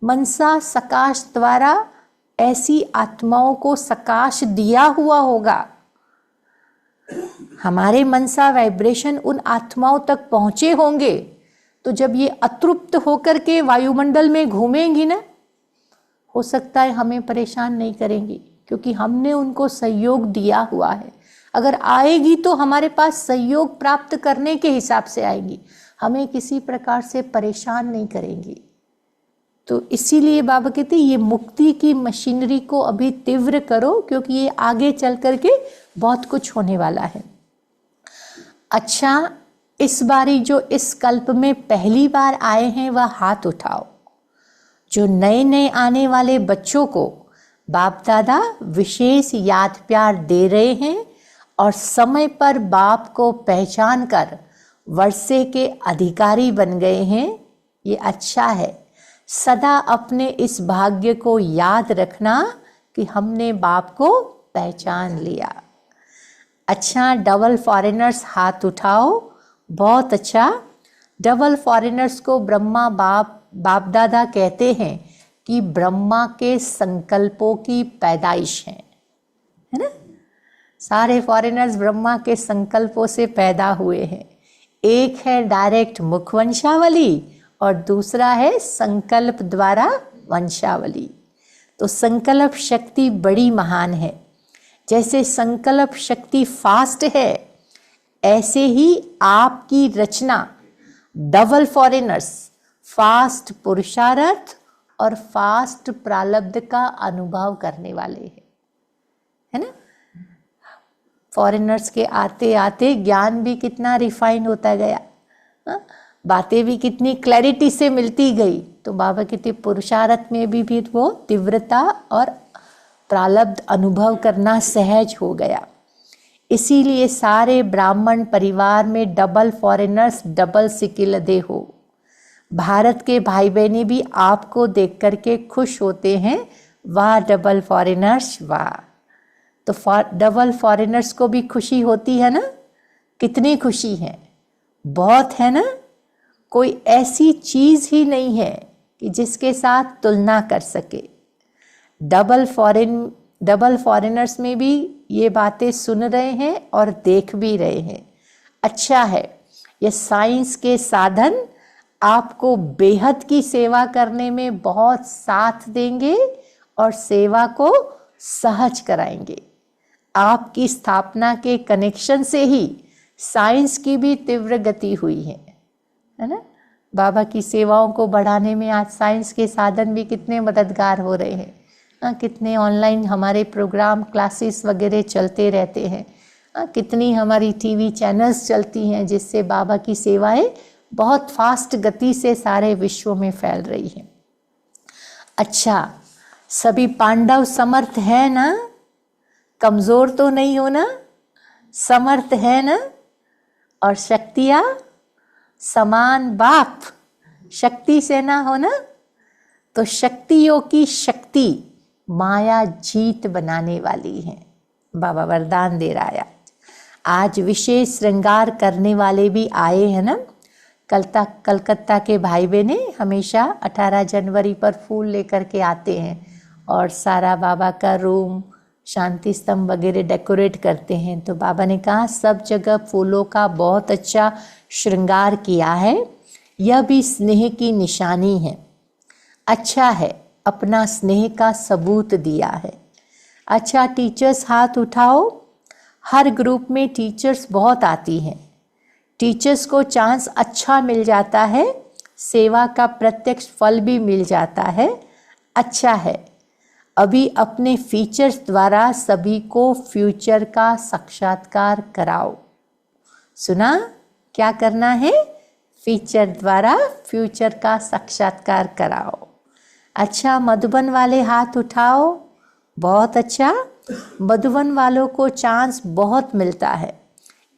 मनसा सकाश द्वारा ऐसी आत्माओं को सकाश दिया हुआ होगा, हमारे मनसा वाइब्रेशन उन आत्माओं तक पहुंचे होंगे, तो जब ये अतृप्त होकर के वायुमंडल में घूमेंगी ना, हो सकता है हमें परेशान नहीं करेंगी, क्योंकि हमने उनको सहयोग दिया हुआ है। अगर आएगी तो हमारे पास सहयोग प्राप्त करने के हिसाब से आएगी, हमें किसी प्रकार से परेशान नहीं करेंगी। तो इसीलिए बाबा कहते ये मुक्ति की मशीनरी को अभी तीव्र करो, क्योंकि ये आगे चल करके बहुत कुछ होने वाला है। अच्छा, इस बारी जो इस कल्प में पहली बार आए हैं वह हाथ उठाओ। जो नए नए आने वाले बच्चों को बाप दादा विशेष याद प्यार दे रहे हैं और समय पर बाप को पहचान कर वर्षे के अधिकारी बन गए हैं, ये अच्छा है। सदा अपने इस भाग्य को याद रखना कि हमने बाप को पहचान लिया। अच्छा, डबल फॉरेनर्स हाथ उठाओ, बहुत अच्छा। डबल फॉरेनर्स को ब्रह्मा बाप दादा कहते हैं कि ब्रह्मा के संकल्पों की पैदाइश है ना। सारे फॉरेनर्स ब्रह्मा के संकल्पों से पैदा हुए हैं। एक है डायरेक्ट मुख वंशावली और दूसरा है संकल्प द्वारा वंशावली। तो संकल्प शक्ति बड़ी महान है। जैसे संकल्प शक्ति फास्ट है, ऐसे ही आपकी रचना डबल फॉरेनर्स फास्ट पुरुषार्थ और फास्ट प्रारब्ध का अनुभव करने वाले हैं, है ना। फॉरेनर्स के आते आते ज्ञान भी कितना रिफाइन होता गया, बातें भी कितनी क्लैरिटी से मिलती गई। तो बाबा कहते पुरुषार्थ में भी वो तीव्रता और प्रारब्ध अनुभव करना सहज हो गया। इसीलिए सारे ब्राह्मण परिवार में डबल फॉरेनर्स डबल सिकिलदे हो। भारत के भाई बहनें भी आपको देख करके खुश होते हैं, वाह डबल फॉरेनर्स वाह। तो डबल फॉरेनर्स को भी खुशी होती है ना, कितनी खुशी है, बहुत है ना। कोई ऐसी चीज़ ही नहीं है कि जिसके साथ तुलना कर सके। डबल फॉरेनर्स में भी ये बातें सुन रहे हैं और देख भी रहे हैं। अच्छा है, ये साइंस के साधन आपको बेहद की सेवा करने में बहुत साथ देंगे और सेवा को सहज कराएंगे। आपकी स्थापना के कनेक्शन से ही साइंस की भी तीव्र गति हुई है ना। बाबा की सेवाओं को बढ़ाने में आज साइंस के साधन भी कितने मददगार हो रहे हैं। कितने ऑनलाइन हमारे प्रोग्राम क्लासेस वगैरह चलते रहते हैं, कितनी हमारी टीवी चैनल्स चलती हैं जिससे बाबा की सेवाएं बहुत फास्ट गति से सारे विश्व में फैल रही है। अच्छा, सभी पांडव समर्थ है ना? कमजोर तो नहीं हो ना? समर्थ है ना? और शक्तियां समान बाप शक्ति से ना हो ना? तो शक्तियों की शक्ति माया जीत बनाने वाली है। बाबा वरदान दे रहा है। आज विशेष श्रृंगार करने वाले भी आए हैं ना। कलकत्ता के भाई बहने हमेशा 18 जनवरी पर फूल लेकर के आते हैं और सारा बाबा का रूम शांति स्तंभ वगैरह डेकोरेट करते हैं। तो बाबा ने कहा सब जगह फूलों का बहुत अच्छा श्रृंगार किया है, यह भी स्नेह की निशानी है। अच्छा है, अपना स्नेह का सबूत दिया है। अच्छा, टीचर्स हाथ उठाओ। हर ग्रुप में टीचर्स बहुत आती हैं। टीचर्स को चांस अच्छा मिल जाता है, सेवा का प्रत्यक्ष फल भी मिल जाता है। अच्छा है, अभी अपने फीचर्स द्वारा सभी को फ्यूचर का साक्षात्कार कराओ। सुना क्या करना है? फीचर द्वारा फ्यूचर का साक्षात्कार कराओ। अच्छा, मधुबन वाले हाथ उठाओ। बहुत अच्छा, मधुबन वालों को चांस बहुत मिलता है,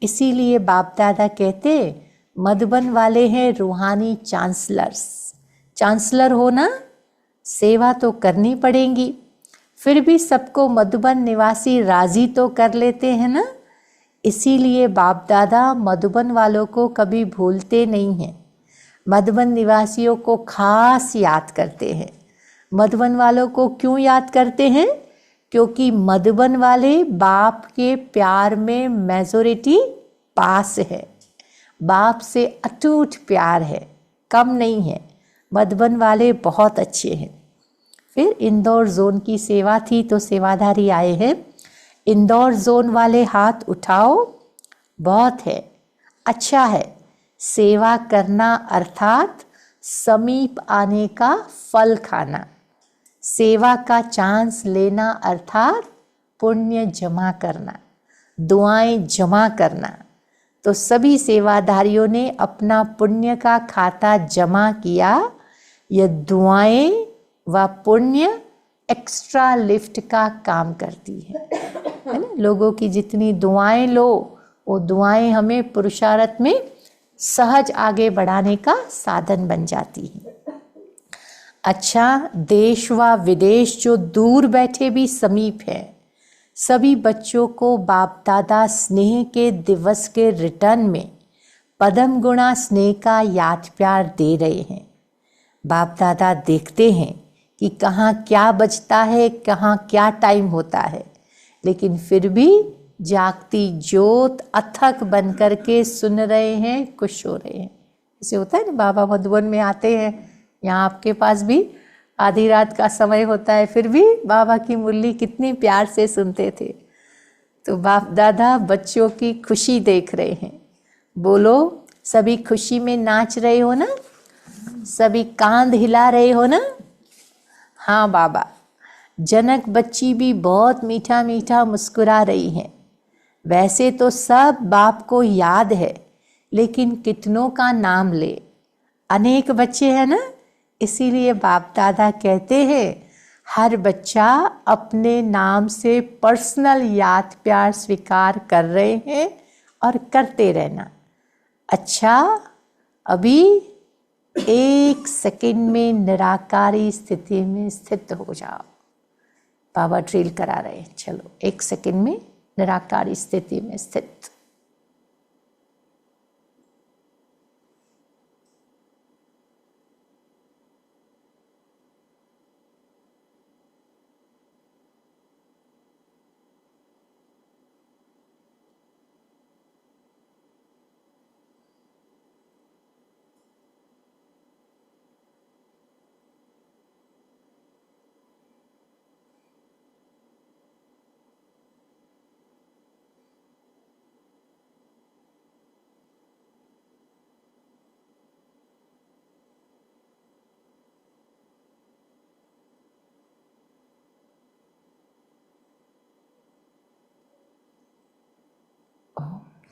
इसीलिए बाप दादा कहते मधुबन वाले हैं रूहानी चांसलर्स। चांसलर होना, सेवा तो करनी पड़ेगी। फिर भी सबको मधुबन निवासी राजी तो कर लेते हैं ना। इसीलिए बाप दादा मधुबन वालों को कभी भूलते नहीं हैं, मधुबन निवासियों को खास याद करते हैं। मधुबन वालों को क्यों याद करते हैं? क्योंकि मधुबन वाले बाप के प्यार में मेजॉरिटी पास है। बाप से अटूट प्यार है, कम नहीं है। मधुबन वाले बहुत अच्छे हैं। फिर इंदौर जोन की सेवा थी तो सेवाधारी आए हैं। इंदौर जोन वाले हाथ उठाओ। बहुत है, अच्छा है। सेवा करना अर्थात समीप आने का फल खाना। सेवा का चांस लेना अर्थात पुण्य जमा करना, दुआएं जमा करना। तो सभी सेवाधारियों ने अपना पुण्य का खाता जमा किया। यह दुआएं व पुण्य एक्स्ट्रा लिफ्ट का काम करती है ना। लोगों की जितनी दुआएं लो, वो दुआएं हमें पुरुषार्थ में सहज आगे बढ़ाने का साधन बन जाती है। अच्छा, देश व विदेश जो दूर बैठे भी समीप है, सभी बच्चों को बाप दादा स्नेह के दिवस के रिटर्न में पदम गुणा स्नेह का याद प्यार दे रहे हैं। बाप दादा देखते हैं कि कहाँ क्या बचता है, कहाँ क्या टाइम होता है, लेकिन फिर भी जागती ज्योत अथक बन करके सुन रहे हैं, खुश हो रहे हैं। ऐसे होता है ना, बाबा मधुबन में आते हैं, यहाँ आपके पास भी आधी रात का समय होता है, फिर भी बाबा की मुरली कितनी प्यार से सुनते थे। तो बाप दादा बच्चों की खुशी देख रहे हैं। बोलो, सभी खुशी में नाच रहे हो ना? सभी कांध हिला रहे हो ना? हाँ बाबा। जनक बच्ची भी बहुत मीठा मीठा मुस्कुरा रही है। वैसे तो सब बाप को याद है, लेकिन कितनों का नाम ले, अनेक बच्चे हैं ना। इसीलिए बाप दादा कहते हैं हर बच्चा अपने नाम से पर्सनल याद प्यार स्वीकार कर रहे हैं और करते रहना। अच्छा, अभी 1 सेकंड में निराकारी स्थिति में स्थित हो जाओ। बाबा ड्रिल करा रहे हैं, चलो 1 सेकंड में निराकारी स्थिति में स्थित।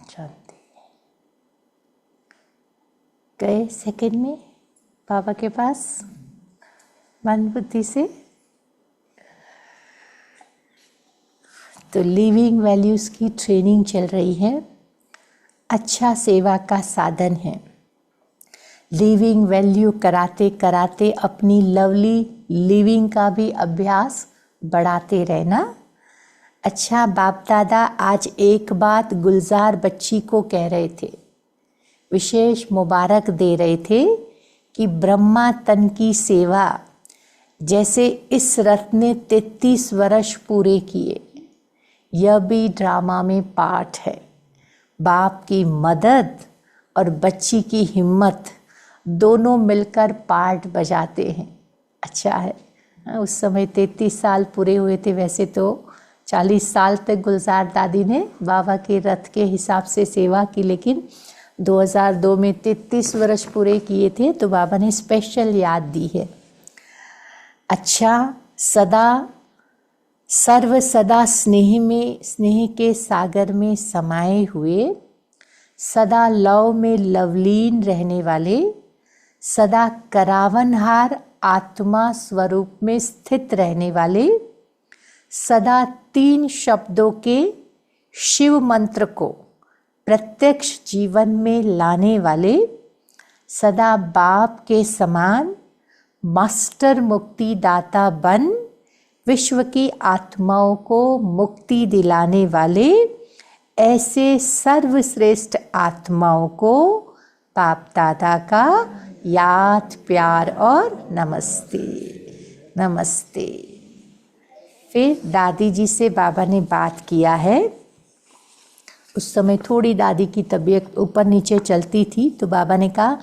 शांति। गए सेकंड में बाबा के पास मन बुद्धि से। तो लिविंग वैल्यूज़ की ट्रेनिंग चल रही है, अच्छा सेवा का साधन है। लिविंग वैल्यू कराते कराते अपनी लवली लिविंग का भी अभ्यास बढ़ाते रहना। अच्छा, बाप दादा आज एक बात गुलजार बच्ची को कह रहे थे, विशेष मुबारक दे रहे थे कि ब्रह्मा तन की सेवा जैसे इस रथ ने 33 वर्ष पूरे किए, यह भी ड्रामा में पार्ट है। बाप की मदद और बच्ची की हिम्मत दोनों मिलकर पार्ट बजाते हैं। अच्छा है, उस समय 33 साल पूरे हुए थे, वैसे तो 40 साल तक गुलजार दादी ने बाबा के रथ के हिसाब से सेवा की, लेकिन 2002 में 33 वर्ष पूरे किए थे, तो बाबा ने स्पेशल याद दी है। अच्छा, सर्व सदा स्नेह के सागर में समाये हुए, सदा लव में लवलीन रहने वाले, सदा करावनहार आत्मा स्वरूप में स्थित रहने वाले, सदा 3 शब्दों के शिव मंत्र को प्रत्यक्ष जीवन में लाने वाले, सदा बाप के समान मास्टर मुक्ति दाता बन विश्व की आत्माओं को मुक्ति दिलाने वाले, ऐसे सर्वश्रेष्ठ आत्माओं को बाप दादा का याद प्यार और नमस्ते नमस्ते। फिर दादी जी से बाबा ने बात किया है। उस समय थोड़ी दादी की तबीयत ऊपर नीचे चलती थी, तो बाबा ने कहा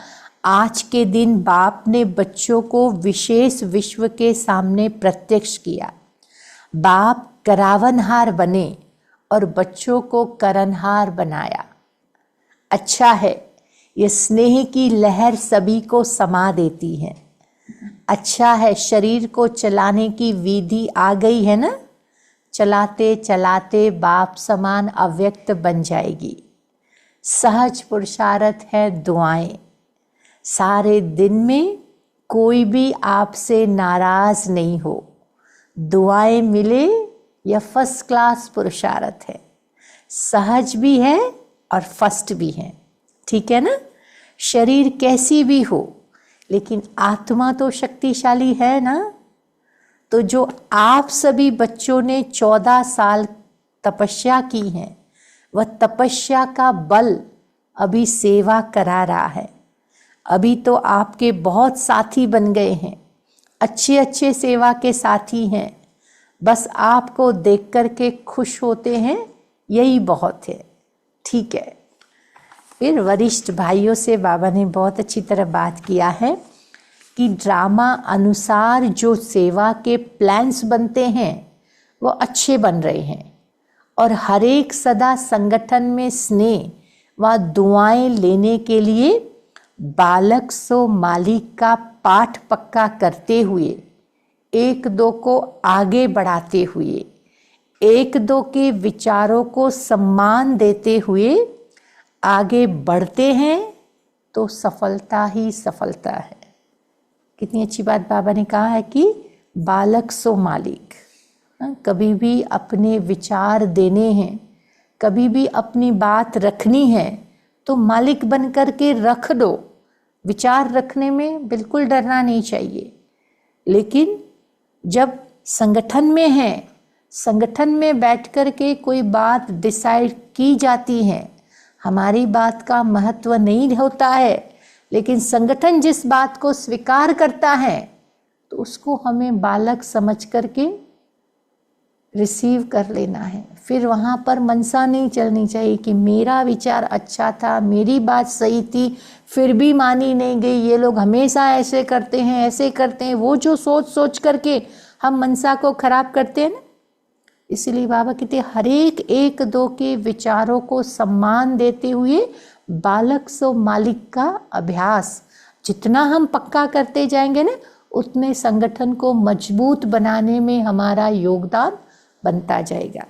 आज के दिन बाप ने बच्चों को विशेष विश्व के सामने प्रत्यक्ष किया। बाप करावनहार बने और बच्चों को करनहार बनाया। अच्छा है, ये स्नेह की लहर सभी को समा देती है। अच्छा है, शरीर को चलाने की विधि आ गई है ना, चलाते चलाते बाप समान अव्यक्त बन जाएगी। सहज पुरुषार्थ है दुआएं, सारे दिन में कोई भी आपसे नाराज नहीं हो। दुआएं मिले यह फर्स्ट क्लास पुरुषार्थ है, सहज भी है और फर्स्ट भी है। ठीक है ना, शरीर कैसी भी हो लेकिन आत्मा तो शक्तिशाली है ना। तो जो आप सभी बच्चों ने 14 साल तपस्या की है, वह तपस्या का बल अभी सेवा करा रहा है। अभी तो आपके बहुत साथी बन गए हैं, अच्छे अच्छे सेवा के साथी हैं, बस आपको देख कर के खुश होते हैं, यही बहुत है। ठीक है। फिर वरिष्ठ भाइयों से बाबा ने बहुत अच्छी तरह बात किया है कि ड्रामा अनुसार जो सेवा के प्लान्स बनते हैं वो अच्छे बन रहे हैं, और हर एक सदा संगठन में स्नेह व दुआएं लेने के लिए बालक सो मालिक का पाठ पक्का करते हुए, एक दो को आगे बढ़ाते हुए, एक दो के विचारों को सम्मान देते हुए आगे बढ़ते हैं, तो सफलता ही सफलता है। कितनी अच्छी बात बाबा ने कहा है कि बालक सो मालिक। कभी भी अपने विचार देने हैं, कभी भी अपनी बात रखनी है, तो मालिक बन कर के रख दो। विचार रखने में बिल्कुल डरना नहीं चाहिए, लेकिन जब संगठन में है, संगठन में बैठ कर के कोई बात डिसाइड की जाती है, हमारी बात का महत्व नहीं होता है, लेकिन संगठन जिस बात को स्वीकार करता है तो उसको हमें बालक समझ करके रिसीव कर लेना है। फिर वहाँ पर मनसा नहीं चलनी चाहिए कि मेरा विचार अच्छा था, मेरी बात सही थी, फिर भी मानी नहीं गई, ये लोग हमेशा ऐसे करते हैं, ऐसे करते हैं। वो जो सोच सोच करके हम मनसा को खराब करते हैं ना, इसलिए बाबा कहते हैं हर एक दो के विचारों को सम्मान देते हुए बालक सो मालिक का अभ्यास जितना हम पक्का करते जाएंगे ना, उतने संगठन को मजबूत बनाने में हमारा योगदान बनता जाएगा।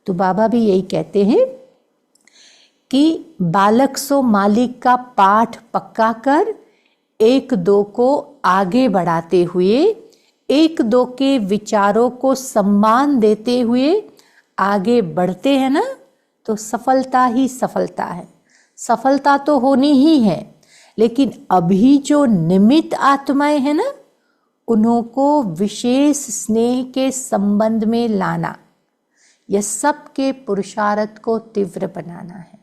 तो बाबा भी यही कहते हैं कि बालक सो मालिक का पाठ पक्का कर, एक दो को आगे बढ़ाते हुए, एक दो के विचारों को सम्मान देते हुए आगे बढ़ते हैं ना, तो सफलता ही सफलता है। सफलता तो होनी ही है, लेकिन अभी जो निमित्त आत्माएं हैं ना, उन्हों को विशेष स्नेह के संबंध में लाना, यह सबके पुरुषार्थ को तीव्र बनाना है।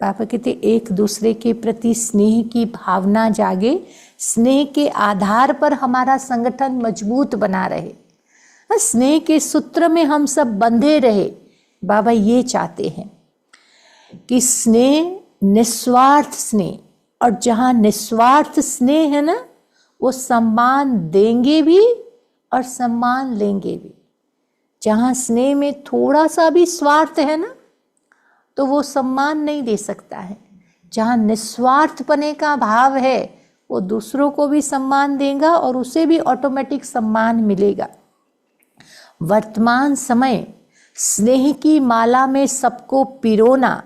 पापा कहते एक दूसरे के प्रति स्नेह की भावना जागे, स्नेह के आधार पर हमारा संगठन मजबूत बना रहे, स्नेह के सूत्र में हम सब बंधे रहे। बाबा ये चाहते हैं कि स्नेह, निस्वार्थ स्नेह, और जहाँ निस्वार्थ स्नेह है ना, वो सम्मान देंगे भी और सम्मान लेंगे भी। जहाँ स्नेह में थोड़ा सा भी स्वार्थ है ना, तो वो सम्मान नहीं दे सकता है। जहाँ निस्वार्थपने का भाव है, वो दूसरों को भी सम्मान देगा और उसे भी ऑटोमेटिक सम्मान मिलेगा। वर्तमान समय स्नेह की माला में सबको पिरोना,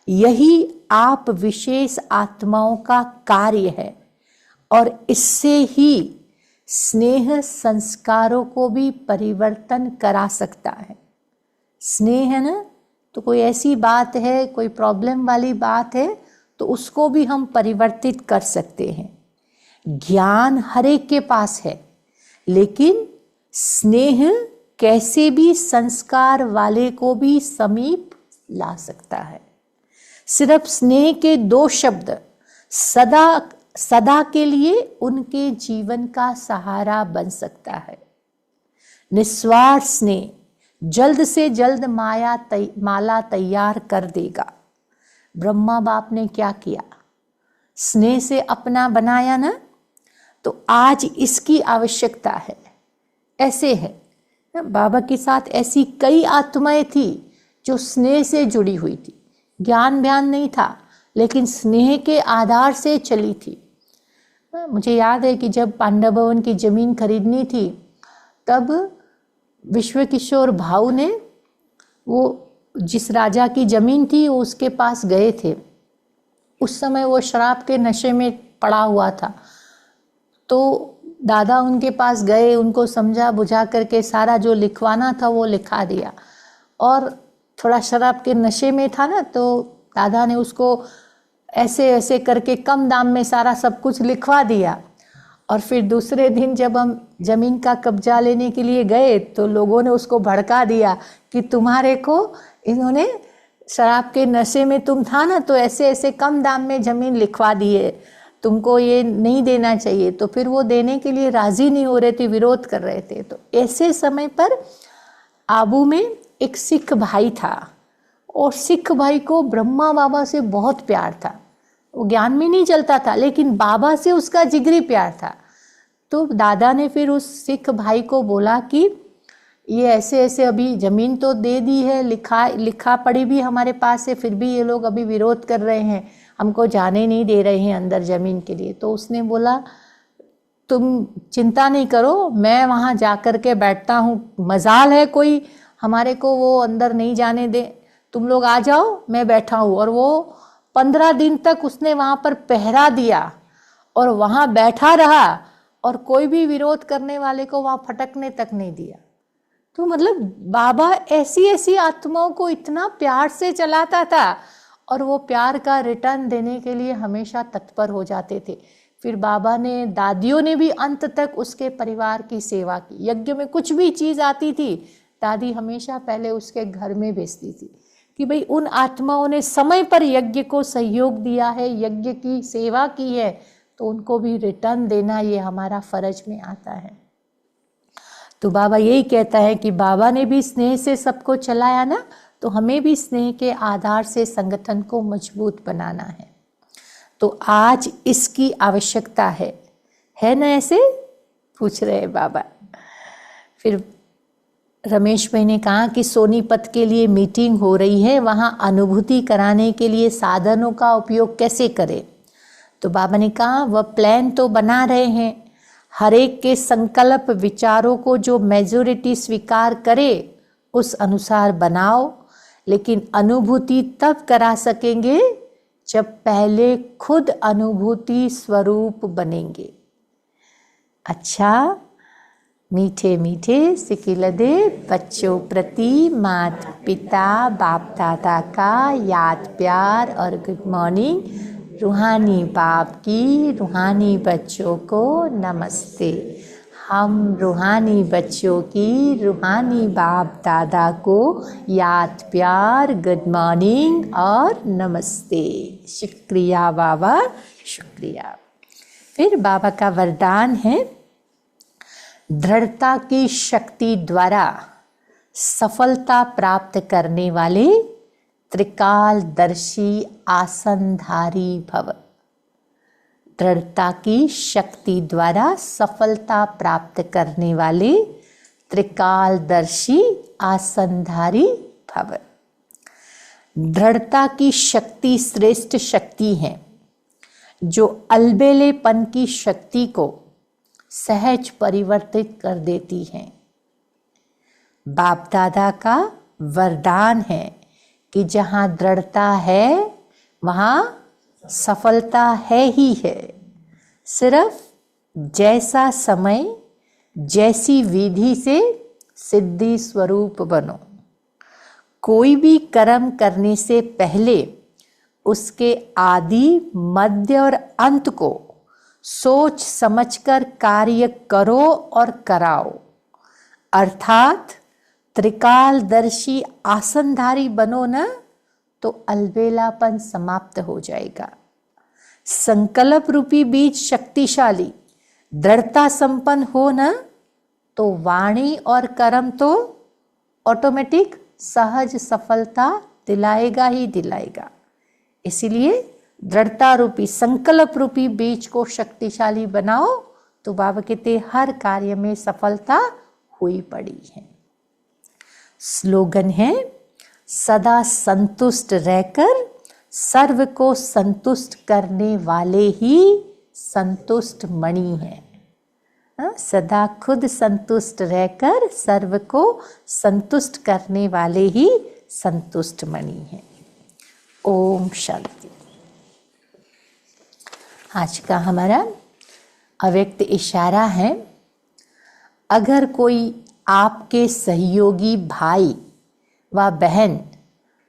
यही आप विशेष आत्माओं का कार्य है, और इससे ही स्नेह संस्कारों को भी परिवर्तन करा सकता है। स्नेह है ना, तो कोई ऐसी बात है, कोई प्रॉब्लम वाली बात है, तो उसको भी हम परिवर्तित कर सकते हैं। ज्ञान हर एक के पास है, लेकिन स्नेह कैसे भी संस्कार वाले को भी समीप ला सकता है। सिर्फ स्नेह के दो शब्द सदा के लिए उनके जीवन का सहारा बन सकता है। निस्वार्थ स्नेह जल्द से जल्द माला तैयार कर देगा। ब्रह्मा बाप ने क्या किया? स्नेह से अपना बनाया ना, तो आज इसकी आवश्यकता है। ऐसे है, बाबा के साथ ऐसी कई आत्माएं थी जो स्नेह से जुड़ी हुई थी। ज्ञान बयान नहीं था, लेकिन स्नेह के आधार से चली थी। मुझे याद है कि जब पांडव भवन की जमीन खरीदनी थी, तब विश्व किशोर भाऊ ने वो जिस राजा की जमीन थी वो उसके पास गए थे। उस समय वो शराब के नशे में पड़ा हुआ था, तो दादा उनके पास गए, उनको समझा बुझा करके सारा जो लिखवाना था वो लिखा दिया। और थोड़ा शराब के नशे में था ना, तो दादा ने उसको ऐसे ऐसे करके कम दाम में सारा सब कुछ लिखवा दिया। और फिर दूसरे दिन जब हम ज़मीन का कब्जा लेने के लिए गए, तो लोगों ने उसको भड़का दिया कि तुम्हारे को इन्होंने शराब के नशे में तुम था ना, तो ऐसे ऐसे कम दाम में ज़मीन लिखवा दी है, तुमको ये नहीं देना चाहिए। तो फिर वो देने के लिए राज़ी नहीं हो रहे थे, विरोध कर रहे थे। तो ऐसे समय पर आबू में एक सिख भाई था, और सिख भाई को ब्रह्मा बाबा से बहुत प्यार था। वो ज्ञान में नहीं चलता था, लेकिन बाबा से उसका जिगरी प्यार था। तो दादा ने फिर उस सिख भाई को बोला कि ये ऐसे ऐसे अभी ज़मीन तो दे दी है, लिखा पढ़ी भी हमारे पास है, फिर भी ये लोग अभी विरोध कर रहे हैं, हमको जाने नहीं दे रहे हैं अंदर ज़मीन के लिए। तो उसने बोला तुम चिंता नहीं करो, मैं वहाँ जा कर के बैठता हूँ, मजाल है कोई हमारे को वो अंदर नहीं जाने दे, तुम लोग आ जाओ, मैं बैठा हूँ। और वो 15 दिन तक उसने वहाँ पर पहरा दिया और वहाँ बैठा रहा, और कोई भी विरोध करने वाले को वहाँ फटकने तक नहीं दिया। तो मतलब बाबा ऐसी ऐसी आत्माओं को इतना प्यार से चलाता था, और वो प्यार का रिटर्न देने के लिए हमेशा तत्पर हो जाते थे। फिर बाबा ने, दादियों ने भी अंत तक उसके परिवार की सेवा की। यज्ञ में कुछ भी चीज़ आती थी, दादी हमेशा पहले उसके घर में भेजती थी कि भाई उन आत्माओं ने समय पर यज्ञ को सहयोग दिया है, यज्ञ की सेवा की है, तो उनको भी रिटर्न देना ये हमारा फर्ज में आता है। तो बाबा यही कहता है कि बाबा ने भी स्नेह से सबको चलाया ना, तो हमें भी स्नेह के आधार से संगठन को मजबूत बनाना है। तो आज इसकी आवश्यकता है ना? ऐसे पूछ रहे हैं बाबा। फिर रमेश भाई ने कहा कि सोनीपत के लिए मीटिंग हो रही है, वहाँ अनुभूति कराने के लिए साधनों का उपयोग कैसे करें? तो बाबा ने कहा वह प्लान तो बना रहे हैं, हर एक के संकल्प विचारों को जो मेजॉरिटी स्वीकार करे उस अनुसार बनाओ, लेकिन अनुभूति तब करा सकेंगे जब पहले खुद अनुभूति स्वरूप बनेंगे। अच्छा, मीठे मीठे सिकिलदे बच्चों प्रति माता पिता बाप दादा का याद प्यार और गुड मॉर्निंग। रूहानी बाप की रूहानी बच्चों को नमस्ते। हम रूहानी बच्चों की रूहानी बाप दादा को याद प्यार गुड मॉर्निंग और नमस्ते। शुक्रिया बाबा, शुक्रिया। फिर बाबा का वरदान है, दृढ़ता की शक्ति द्वारा सफलता प्राप्त करने वाले त्रिकालदर्शी आसनधारी भव। दृढ़ता की शक्ति द्वारा सफलता प्राप्त करने वाले त्रिकालदर्शी आसनधारी भव। दृढ़ता की शक्ति श्रेष्ठ शक्ति है जो अलबेलेपन की शक्ति को सहज परिवर्तित कर देती है। बाप दादा का वरदान है कि जहाँ दृढ़ता है वहाँ सफलता है ही है। सिर्फ जैसा समय जैसी विधि से सिद्धि स्वरूप बनो। कोई भी कर्म करने से पहले उसके आदि मध्य और अंत को सोच समझकर कार्य करो और कराओ। अर्थात त्रिकालदर्शी आसनधारी बनो न तो अलबेलापन समाप्त हो जाएगा। संकल्प रूपी बीज शक्तिशाली दृढ़ता संपन्न हो न तो वाणी और कर्म तो ऑटोमेटिक सहज सफलता दिलाएगा ही दिलाएगा। इसीलिए दृढ़ता रूपी संकल्प रूपी बीज को शक्तिशाली बनाओ तो बाबा कहते हर कार्य में सफलता हुई पड़ी है। स्लोगन है, सदा संतुष्ट रहकर सर्व को संतुष्ट करने वाले ही संतुष्ट मणि है। सदा खुद संतुष्ट रहकर सर्व को संतुष्ट करने वाले ही संतुष्ट मणि है। ओम शांति। आज का हमारा अव्यक्त इशारा है, अगर कोई आपके सहयोगी भाई व बहन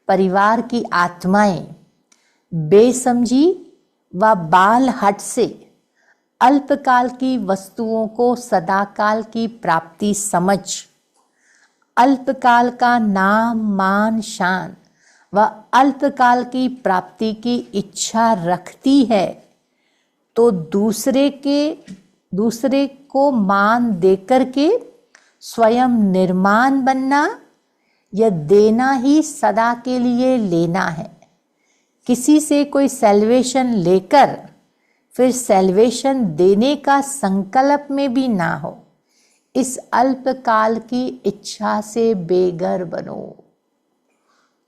परिवार की आत्माएं बेसमझी व बाल हट से अल्पकाल की वस्तुओं को सदाकाल की प्राप्ति समझ अल्पकाल का नाम मान शान व अल्पकाल की प्राप्ति की इच्छा रखती है तो दूसरे को मान देकर के स्वयं निर्माण बनना या देना ही सदा के लिए लेना है। किसी से कोई सैल्वेशन लेकर फिर सैल्वेशन देने का संकल्प में भी ना हो। इस अल्पकाल की इच्छा से बेघर बनो।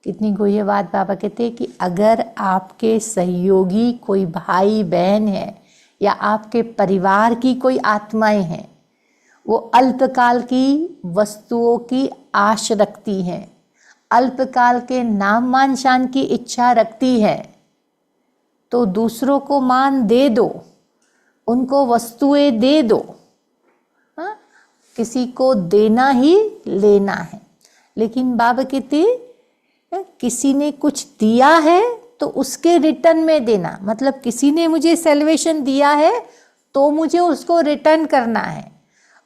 कितनी गोई बात बाबा कहते हैं कि अगर आपके सहयोगी कोई भाई बहन है या आपके परिवार की कोई आत्माएं हैं, वो अल्पकाल की वस्तुओं की आश रखती हैं, अल्पकाल के नाम मान शान की इच्छा रखती है, तो दूसरों को मान दे दो, उनको वस्तुएं दे दो। हाँ, किसी को देना ही लेना है। लेकिन बाबा कहते किसी ने कुछ दिया है तो उसके रिटर्न में देना। मतलब किसी ने मुझे सैल्वेशन दिया है तो मुझे उसको रिटर्न करना है।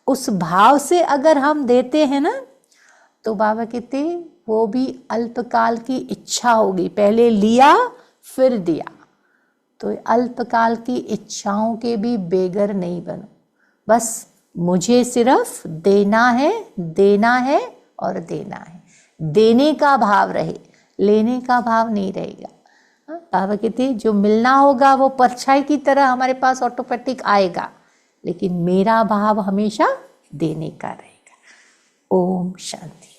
उस भाव से अगर हम देते हैं ना तो बाबा कहते वो भी अल्पकाल की इच्छा होगी। पहले लिया फिर दिया, तो अल्पकाल की इच्छाओं के भी बेघर नहीं बनो। बस मुझे सिर्फ देना है, देना है और देना है। देने का भाव रहे, लेने का भाव नहीं रहेगा। बाबा कहते जो मिलना होगा वो परछाई की तरह हमारे पास ऑटोमेटिक आएगा, लेकिन मेरा भाव हमेशा देने का रहेगा। ओम शांति।